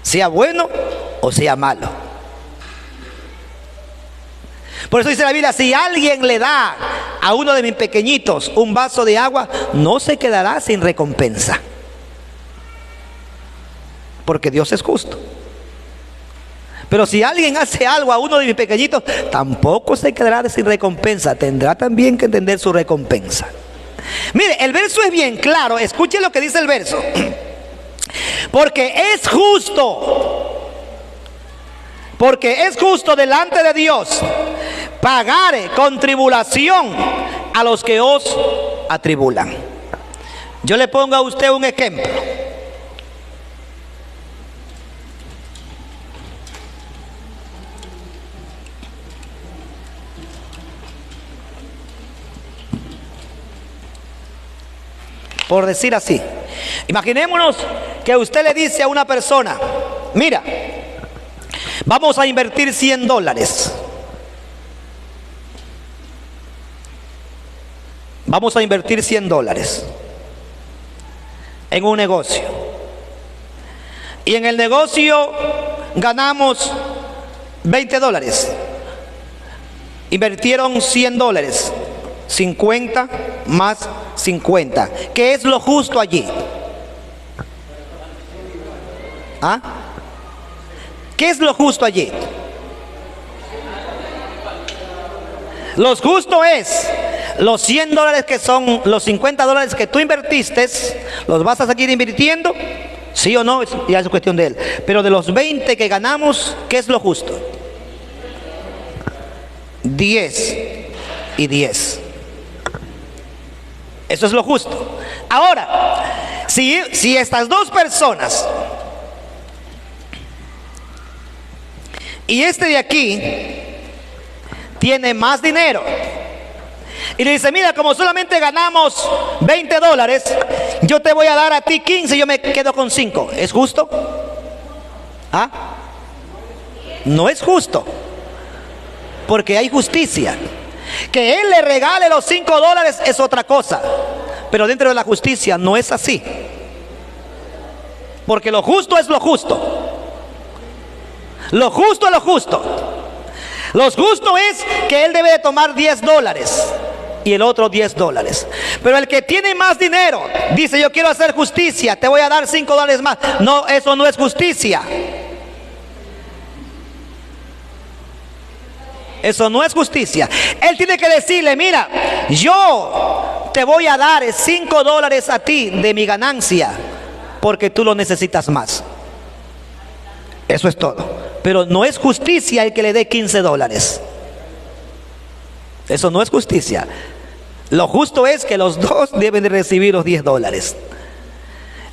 sea bueno o sea malo. Por eso dice la Biblia, si alguien le da a uno de mis pequeñitos un vaso de agua, no se quedará sin recompensa. Porque Dios es justo. Pero si alguien hace algo a uno de mis pequeñitos, tampoco se quedará sin recompensa. Tendrá también que entender su recompensa. Mire, el verso es bien claro. Escuche lo que dice el verso. Porque es justo delante de Dios pagar con tribulación a los que os atribulan. Yo le pongo a usted un ejemplo. Por decir así, imaginémonos que usted le dice a una persona, mira, vamos a invertir $100. Vamos a invertir $100 en un negocio. Y en el negocio ganamos $20. Invirtieron $100. 50 más 50. ¿Qué es lo justo allí? ¿Ah? ¿Qué es lo justo allí? Lo justo es los $100 que son los $50 que tú invertiste, los vas a seguir invirtiendo, sí o no, ya es cuestión de él. Pero de los 20 que ganamos, ¿qué es lo justo? 10 y 10. Eso es lo justo. Ahora, si estas dos personas y este de aquí tiene más dinero y le dice, mira, como solamente ganamos $20, yo te voy a dar a ti 15, yo me quedo con 5. ¿Es justo? ¿Ah? No es justo, porque hay justicia. Que él le regale los $5 es otra cosa, pero dentro de la justicia no es así, porque lo justo es lo justo. Lo justo es lo justo. Lo justo es que él debe de tomar $10 y el otro $10. Pero el que tiene más dinero dice, yo quiero hacer justicia, te voy a dar $5 más. No, eso no es justicia. Eso no es justicia. Él tiene que decirle, mira, yo te voy a dar $5 a ti de mi ganancia, porque tú lo necesitas más. Eso es todo. Pero no es justicia el que le dé $15. Eso no es justicia. Lo justo es que los dos deben de recibir los $10.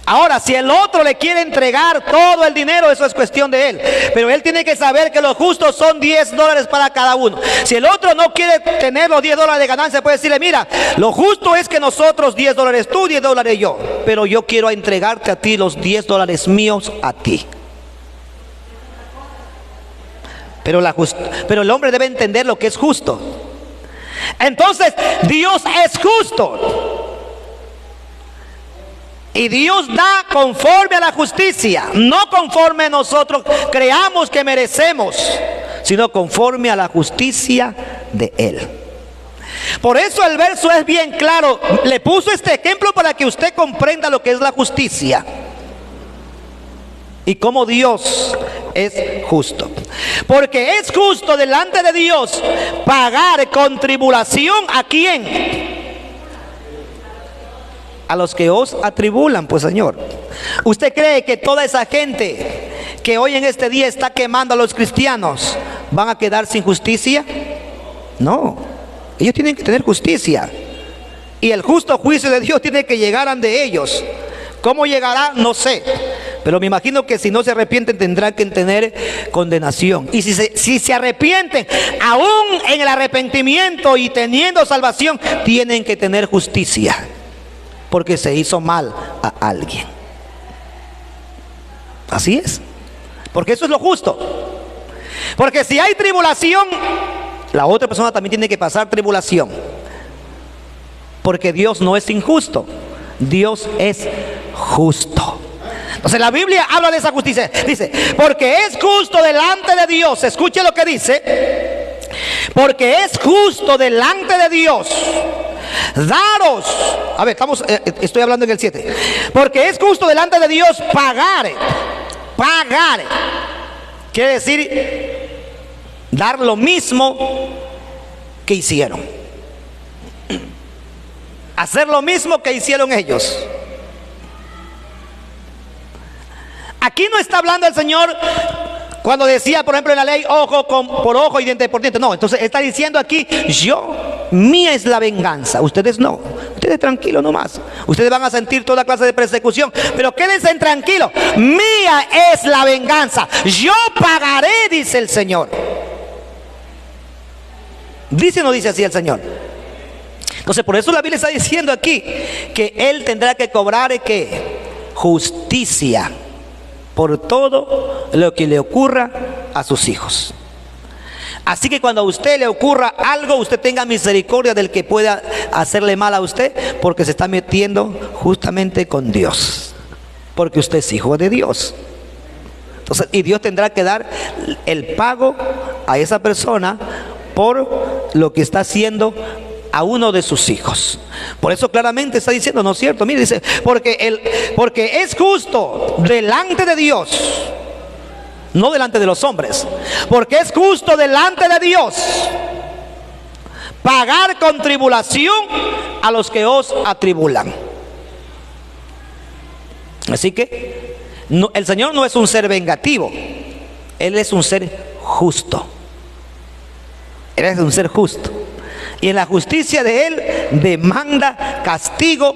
Ahora, si el otro le quiere entregar todo el dinero, eso es cuestión de él. Pero él tiene que saber que lo justo son $10 para cada uno. Si el otro no quiere tener los $10 de ganancia, puede decirle, mira, lo justo es que nosotros $10 tú, $10 yo. Pero yo quiero entregarte a ti los $10 míos a ti. Pero el hombre debe entender lo que es justo. Entonces, Dios es justo. Y Dios da conforme a la justicia, no conforme nosotros creamos que merecemos, sino conforme a la justicia de Él. Por eso el verso es bien claro. Le puso este ejemplo para que usted comprenda lo que es la justicia y cómo Dios es justo. Porque es justo delante de Dios pagar con tribulación ¿a quién? A los que os atribulan, pues Señor. ¿Usted cree que toda esa gente que hoy en este día está quemando a los cristianos van a quedar sin justicia? No, ellos tienen que tener justicia. Y el justo juicio de Dios tiene que llegar ante ellos. ¿Cómo llegará? No sé. Pero me imagino que si no se arrepienten tendrán que tener condenación. Y si se arrepienten, aún en el arrepentimiento y teniendo salvación, tienen que tener justicia. Porque se hizo mal a alguien. Así es. Porque eso es lo justo. Porque si hay tribulación, la otra persona también tiene que pasar tribulación. Porque Dios no es injusto. Dios es justo. Entonces la Biblia habla de esa justicia. Dice, porque es justo delante de Dios. Escuche lo que dice. Porque es justo delante de Dios daros, a ver, estoy hablando en el 7. Porque es justo delante de Dios pagar. Quiere decir dar lo mismo que hicieron. Hacer lo mismo que hicieron ellos. Aquí no está hablando el Señor cuando decía, por ejemplo, en la ley, ojo por ojo y diente por diente. No, entonces está diciendo aquí, mía es la venganza. Ustedes no. Ustedes tranquilos nomás. Ustedes van a sentir toda clase de persecución, pero quédense tranquilos. Mía es la venganza. Yo pagaré, dice el Señor. ¿Dice o no dice así el Señor? Entonces, por eso la Biblia está diciendo aquí que Él tendrá que cobrar ¿qué? Justicia por todo lo que le ocurra a sus hijos. Así que cuando a usted le ocurra algo, usted tenga misericordia del que pueda hacerle mal a usted, porque se está metiendo justamente con Dios, porque usted es hijo de Dios. Entonces, y Dios tendrá que dar el pago a esa persona por lo que está haciendo a uno de sus hijos. Por eso claramente está diciendo, ¿no es cierto? Mire, dice, porque es justo delante de Dios, no delante de los hombres, porque es justo delante de Dios pagar con tribulación a los que os atribulan. Así que el Señor no es un ser vengativo, Él es un ser justo. Él es un ser justo. Y en la justicia de Él demanda castigo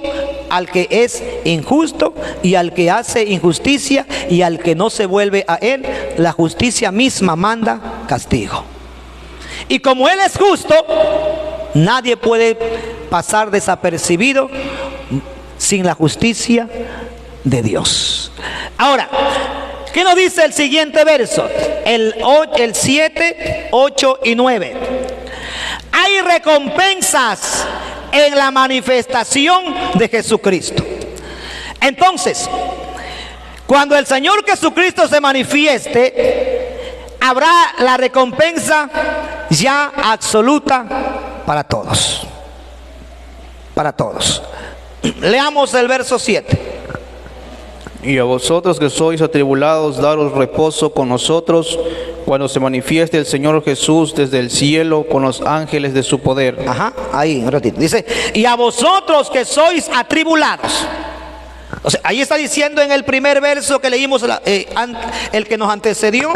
al que es injusto y al que hace injusticia, y al que no se vuelve a Él, la justicia misma manda castigo. Y como Él es justo, nadie puede pasar desapercibido sin la justicia de Dios. Ahora, ¿qué nos dice el siguiente verso? El 7, 8 y 9. Hay recompensas en la manifestación de Jesucristo. Entonces, cuando el Señor Jesucristo se manifieste, habrá la recompensa ya absoluta para todos. Para todos. Leamos el verso 7. Y a vosotros que sois atribulados, daros reposo con nosotros cuando se manifieste el Señor Jesús desde el cielo con los ángeles de su poder. Ajá, ahí un ratito. Dice, y a vosotros que sois atribulados. O sea, ahí está diciendo en el primer verso que leímos, el que nos antecedió,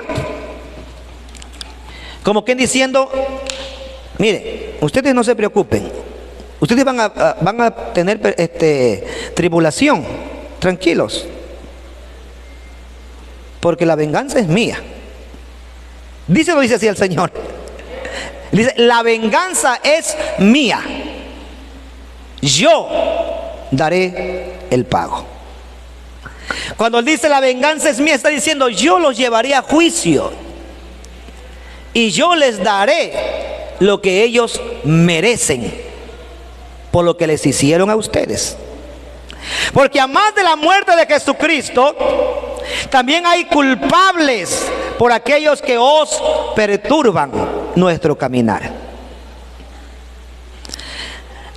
como quien diciendo, Mire, ustedes no se preocupen. Ustedes van a tener tribulación. Tranquilos. Porque la venganza es mía. Dice así el Señor. Dice, la venganza es mía. Yo daré el pago. Cuando él dice la venganza es mía, está diciendo yo los llevaré a juicio y yo les daré lo que ellos merecen por lo que les hicieron a ustedes. Porque a más de la muerte de Jesucristo, también hay culpables por aquellos que os perturban nuestro caminar.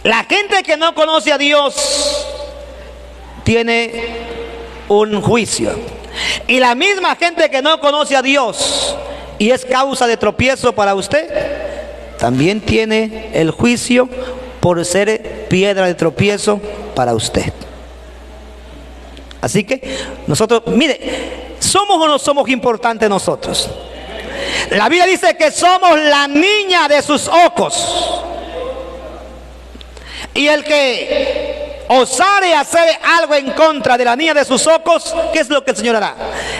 La gente que no conoce a Dios tiene un juicio. Y la misma gente que no conoce a Dios y es causa de tropiezo para usted, también tiene el juicio por ser piedra de tropiezo para usted. Así que nosotros, mire, ¿somos o no somos importantes nosotros? La Biblia dice que somos la niña de sus ojos. Y el que osare hacer algo en contra de la niña de sus ojos, ¿qué es lo que el Señor hará?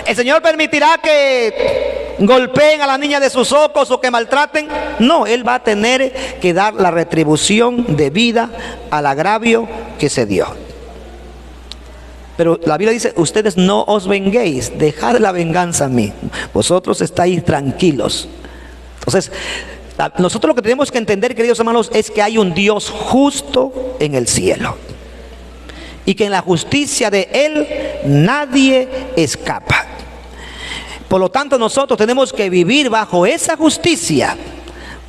¿El Señor permitirá que golpeen a la niña de sus ojos o que maltraten? No, Él va a tener que dar la retribución debida al agravio que se dio. Pero la Biblia dice, ustedes no os venguéis, dejad la venganza a mí, vosotros estáis tranquilos. Entonces, nosotros lo que tenemos que entender, queridos hermanos, es que hay un Dios justo en el cielo y que en la justicia de Él nadie escapa. Por lo tanto, nosotros tenemos que vivir bajo esa justicia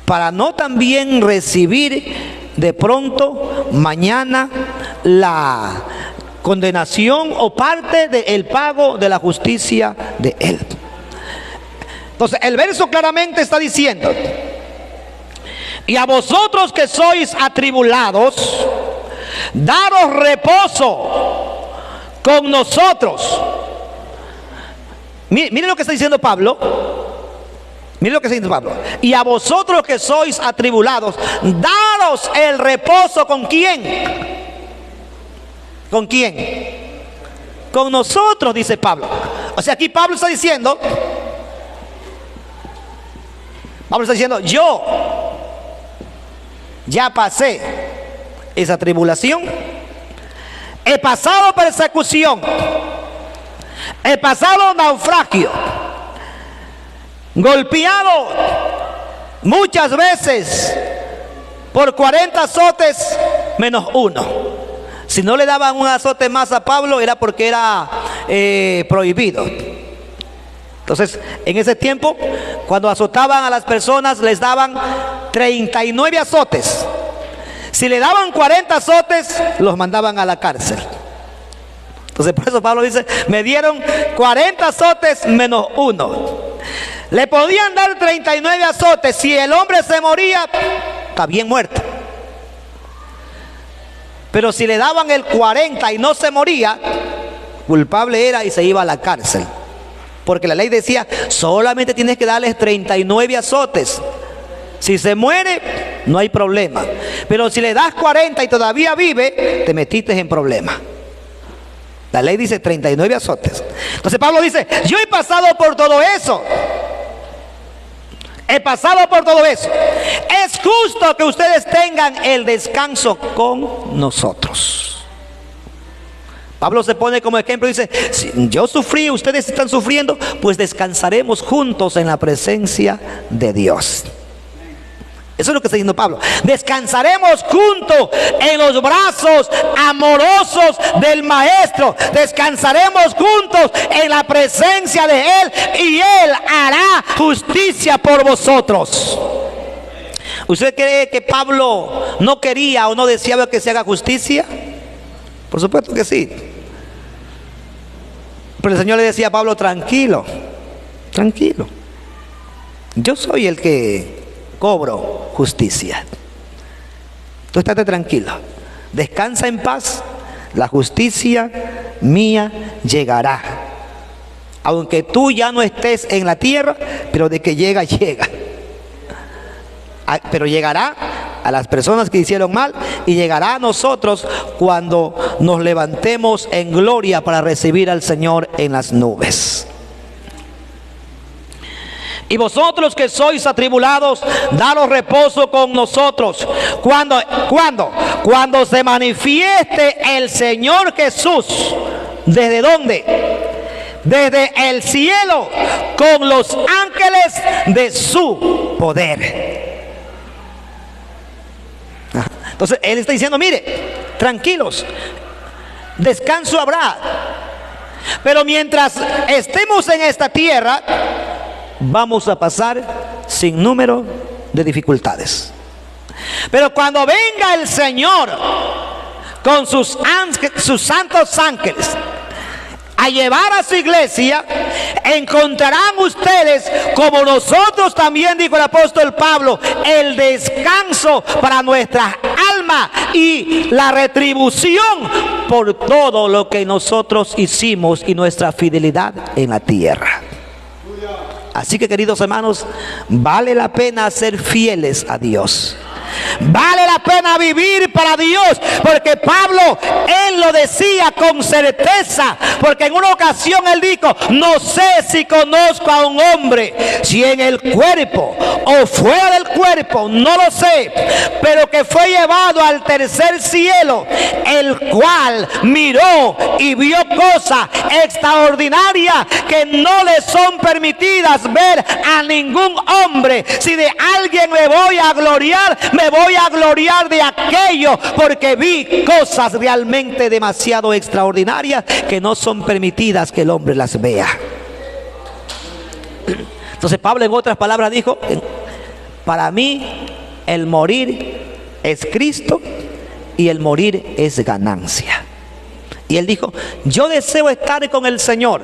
para no también recibir de pronto mañana la condenación o parte del pago de la justicia de Él. Entonces el verso claramente está diciendo: y a vosotros que sois atribulados, daros reposo con nosotros. Mire lo que está diciendo Pablo. Mire lo que está diciendo Pablo. Y a vosotros que sois atribulados, daros el reposo. ¿Con quién? ¿Con quién? Con nosotros, dice Pablo. O sea, aquí Pablo está diciendo, yo ya pasé esa tribulación, he pasado persecución, he pasado naufragio, golpeado muchas veces por 40 azotes menos uno. Si no le daban un azote más a Pablo era porque era prohibido. Entonces, en ese tiempo, cuando azotaban a las personas, les daban 39 azotes. Si le daban 40 azotes, los mandaban a la cárcel. Entonces, por eso Pablo dice, me dieron 40 azotes menos uno. Le podían dar 39 azotes. Si el hombre se moría, está bien muerto. Pero si le daban el 40 y no se moría, culpable era y se iba a la cárcel. Porque la ley decía, solamente tienes que darles 39 azotes. Si se muere, no hay problema. Pero si le das 40 y todavía vive, te metiste en problema. La ley dice 39 azotes. Entonces Pablo dice, yo he pasado por todo eso. He pasado por todo eso. Es justo que ustedes tengan el descanso con nosotros. Pablo se pone como ejemplo y dice, si yo sufrí, ustedes están sufriendo, pues descansaremos juntos en la presencia de Dios. Eso es lo que está diciendo Pablo. Descansaremos juntos en los brazos amorosos del Maestro. Descansaremos juntos en la presencia de Él y Él hará justicia por vosotros. ¿Usted cree que Pablo no quería o no deseaba que se haga justicia? Por supuesto que sí. Pero el Señor le decía a Pablo, tranquilo, tranquilo. Yo soy el que cobro justicia. Tú estate tranquilo, descansa en paz, la justicia mía llegará. Aunque tú ya no estés en la tierra, pero de que llega, llega. pero llegará a las personas que hicieron mal y llegará a nosotros cuando nos levantemos en gloria para recibir al Señor en las nubes. Y vosotros que sois atribulados, daros reposo con nosotros. Cuando se manifieste el Señor Jesús. ¿Desde dónde? Desde el cielo, con los ángeles de su poder. Entonces Él está diciendo, mire, tranquilos, descanso habrá. Pero mientras estemos en esta tierra, vamos a pasar sin número de dificultades. Pero cuando venga el Señor con sus santos ángeles a llevar a su iglesia, encontrarán ustedes, como nosotros también, dijo el apóstol Pablo, el descanso para nuestras almas y la retribución por todo lo que nosotros hicimos y nuestra fidelidad en la tierra. Así que, queridos hermanos, vale la pena ser fieles a Dios. Vale la pena vivir para Dios, porque Pablo, él lo decía con certeza, porque en una ocasión él dijo, no sé si conozco a un hombre, si en el cuerpo o fuera del cuerpo, no lo sé, pero que fue llevado al tercer cielo, el cual miró y vio cosas extraordinarias que no le son permitidas ver a ningún hombre. Si de alguien me voy a gloriar, me voy a gloriar de aquello, porque vi cosas realmente demasiado extraordinarias que no son permitidas que el hombre las vea. Entonces Pablo, en otras palabras, dijo, para mí el morir es Cristo y el morir es ganancia. Y él dijo, yo deseo estar con el Señor.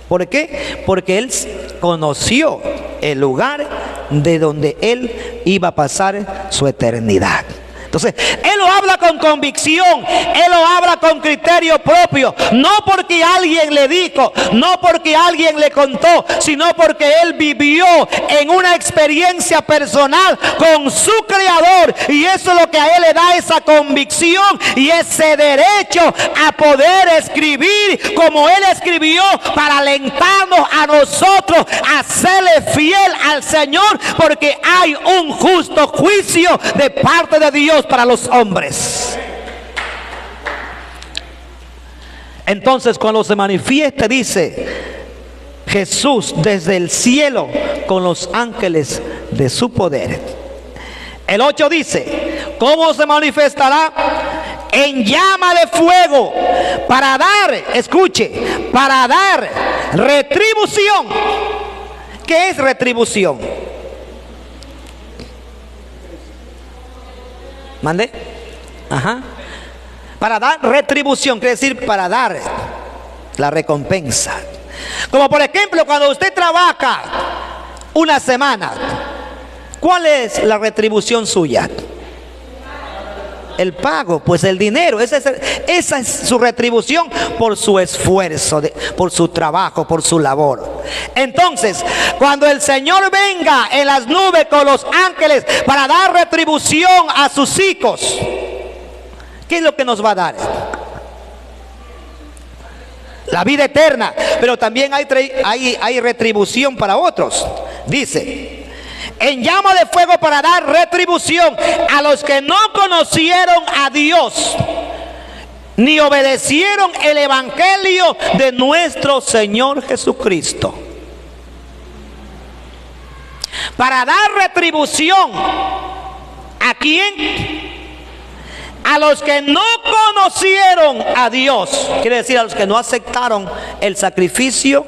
¿Por qué? Porque él conoció el lugar de donde él iba a pasar su eternidad. Entonces, él lo habla con convicción, él lo habla con criterio propio, no porque alguien le dijo, no porque alguien le contó, sino porque él vivió en una experiencia personal con su Creador, y eso es lo que a él le da esa convicción y ese derecho a poder escribir como él escribió, para alentarnos a nosotros a serle fiel al Señor, porque hay un justo juicio de parte de Dios para los hombres. Entonces, cuando se manifieste, dice Jesús desde el cielo con los ángeles de su poder. El 8 dice, ¿cómo se manifestará? En llama de fuego, para dar, escuche, para dar retribución. ¿Qué es retribución? ¿Mande? Ajá. Para dar retribución, quiere decir para dar la recompensa. Como por ejemplo, cuando usted trabaja una semana, ¿cuál es la retribución suya? El pago, pues el dinero. Esa es su retribución por su esfuerzo, por su trabajo, por su labor. Entonces, cuando el Señor venga en las nubes con los ángeles para dar retribución a sus hijos, ¿qué es lo que nos va a dar? La vida eterna. Pero también hay retribución para otros. Dice, en llama de fuego, para dar retribución a los que no conocieron a Dios ni obedecieron el evangelio de nuestro Señor Jesucristo. Para dar retribución, ¿a quién? A los que no conocieron a Dios. Quiere decir, a los que no aceptaron el sacrificio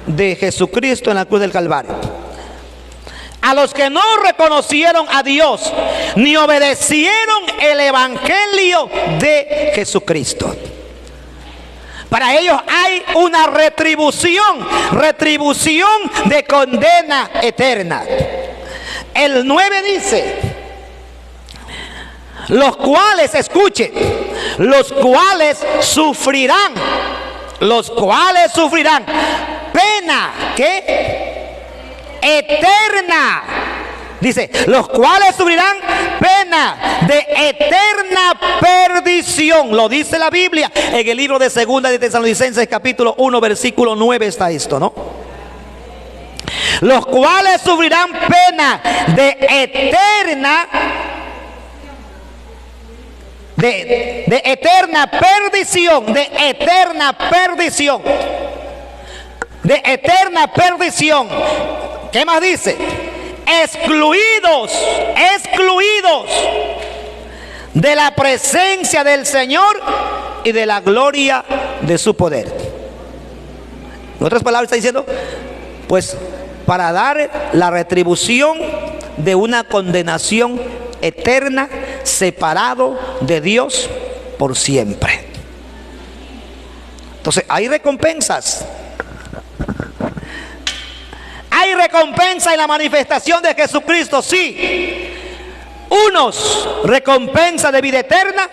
de Jesucristo en la cruz del Calvario. A los que no reconocieron a Dios ni obedecieron el evangelio de Jesucristo. Para ellos hay una retribución de condena eterna. El 9 dice, los cuales, escuchen, los cuales sufrirán pena, ¿qué? Eterna Dice, los cuales sufrirán pena de eterna perdición. Lo dice la Biblia en el libro de Segunda de Tesalonicenses capítulo 1 versículo 9 está esto, ¿no? Los cuales sufrirán pena de eterna perdición, de eterna perdición, de eterna perdición. ¿Qué más dice? Excluidos de la presencia del Señor y de la gloria de su poder. En otras palabras está diciendo, pues para dar la retribución de una condenación eterna, separado de Dios por siempre. Entonces hay recompensas. Hay recompensa en la manifestación de Jesucristo, sí. Unos recompensa de vida eterna,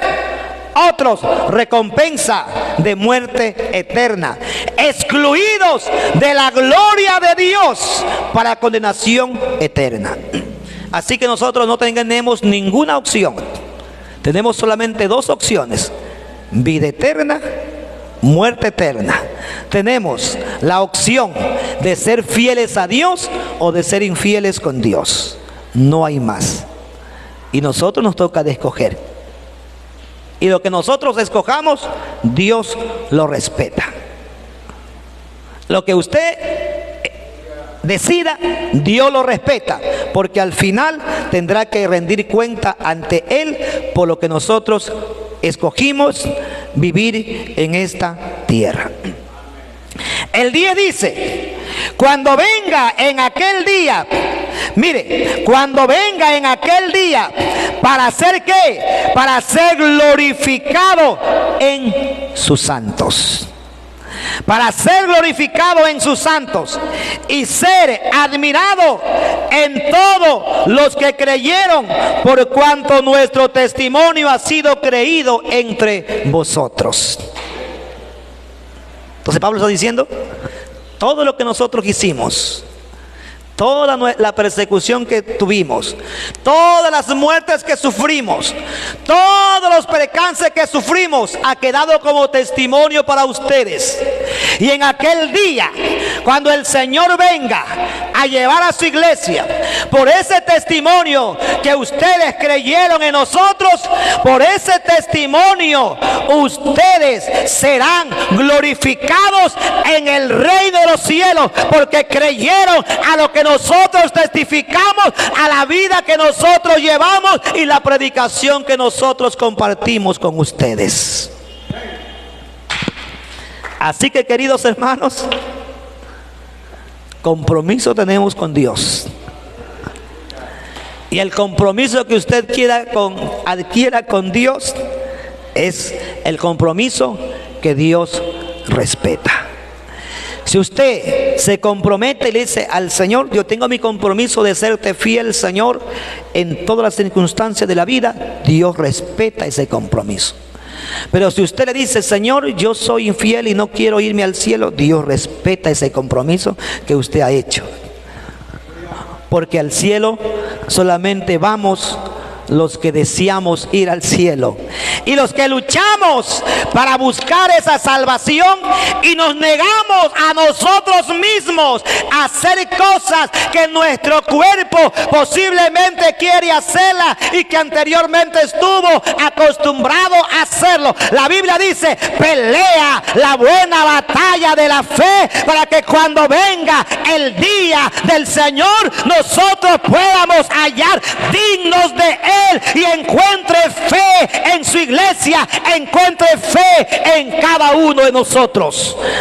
otros recompensa de muerte eterna, excluidos de la gloria de Dios para condenación eterna. Así que nosotros no tenemos ninguna opción. Tenemos solamente dos opciones: vida eterna, muerte eterna. Tenemos la opción de ser fieles a Dios o de ser infieles con Dios. No hay más. Y nosotros nos toca de escoger. Y lo que nosotros escojamos, Dios lo respeta. Lo que usted decida, Dios lo respeta, porque al final tendrá que rendir cuenta ante Él por lo que nosotros escogimos vivir en esta tierra. El 10 dice, cuando venga en aquel día, mire, cuando venga en aquel día, ¿para hacer qué? Para ser glorificado en sus santos. Para ser glorificado en sus santos y ser admirado en todos los que creyeron, por cuanto nuestro testimonio ha sido creído entre vosotros. Entonces Pablo está diciendo, todo lo que nosotros hicimos, toda la persecución que tuvimos, todas las muertes que sufrimos, todos los percances que sufrimos, ha quedado como testimonio para ustedes. Y en aquel día, cuando el Señor venga a llevar a su iglesia, por ese testimonio que ustedes creyeron en nosotros, por ese testimonio ustedes serán glorificados en el reino de los cielos, porque creyeron a lo que nosotros testificamos, a la vida que nosotros llevamos y la predicación que nosotros compartimos con ustedes. Así que, queridos hermanos, compromiso tenemos con Dios. Y el compromiso que usted adquiera con Dios es el compromiso que Dios respeta. Si usted se compromete y le dice al Señor, yo tengo mi compromiso de serte fiel, Señor, en todas las circunstancias de la vida, Dios respeta ese compromiso. Pero si usted le dice, Señor, yo soy infiel y no quiero irme al cielo, Dios respeta ese compromiso que usted ha hecho. Porque al cielo solamente vamos los que deseamos ir al cielo, y los que luchamos para buscar esa salvación y nos negamos a nosotros mismos a hacer cosas que nuestro cuerpo posiblemente quiere hacerla y que anteriormente estuvo acostumbrado a hacerlo. La Biblia dice, pelea la buena batalla de la fe, para que cuando venga el día del Señor nosotros podamos hallar dignos de Él y encuentre fe en su iglesia, encuentre fe en cada uno de nosotros.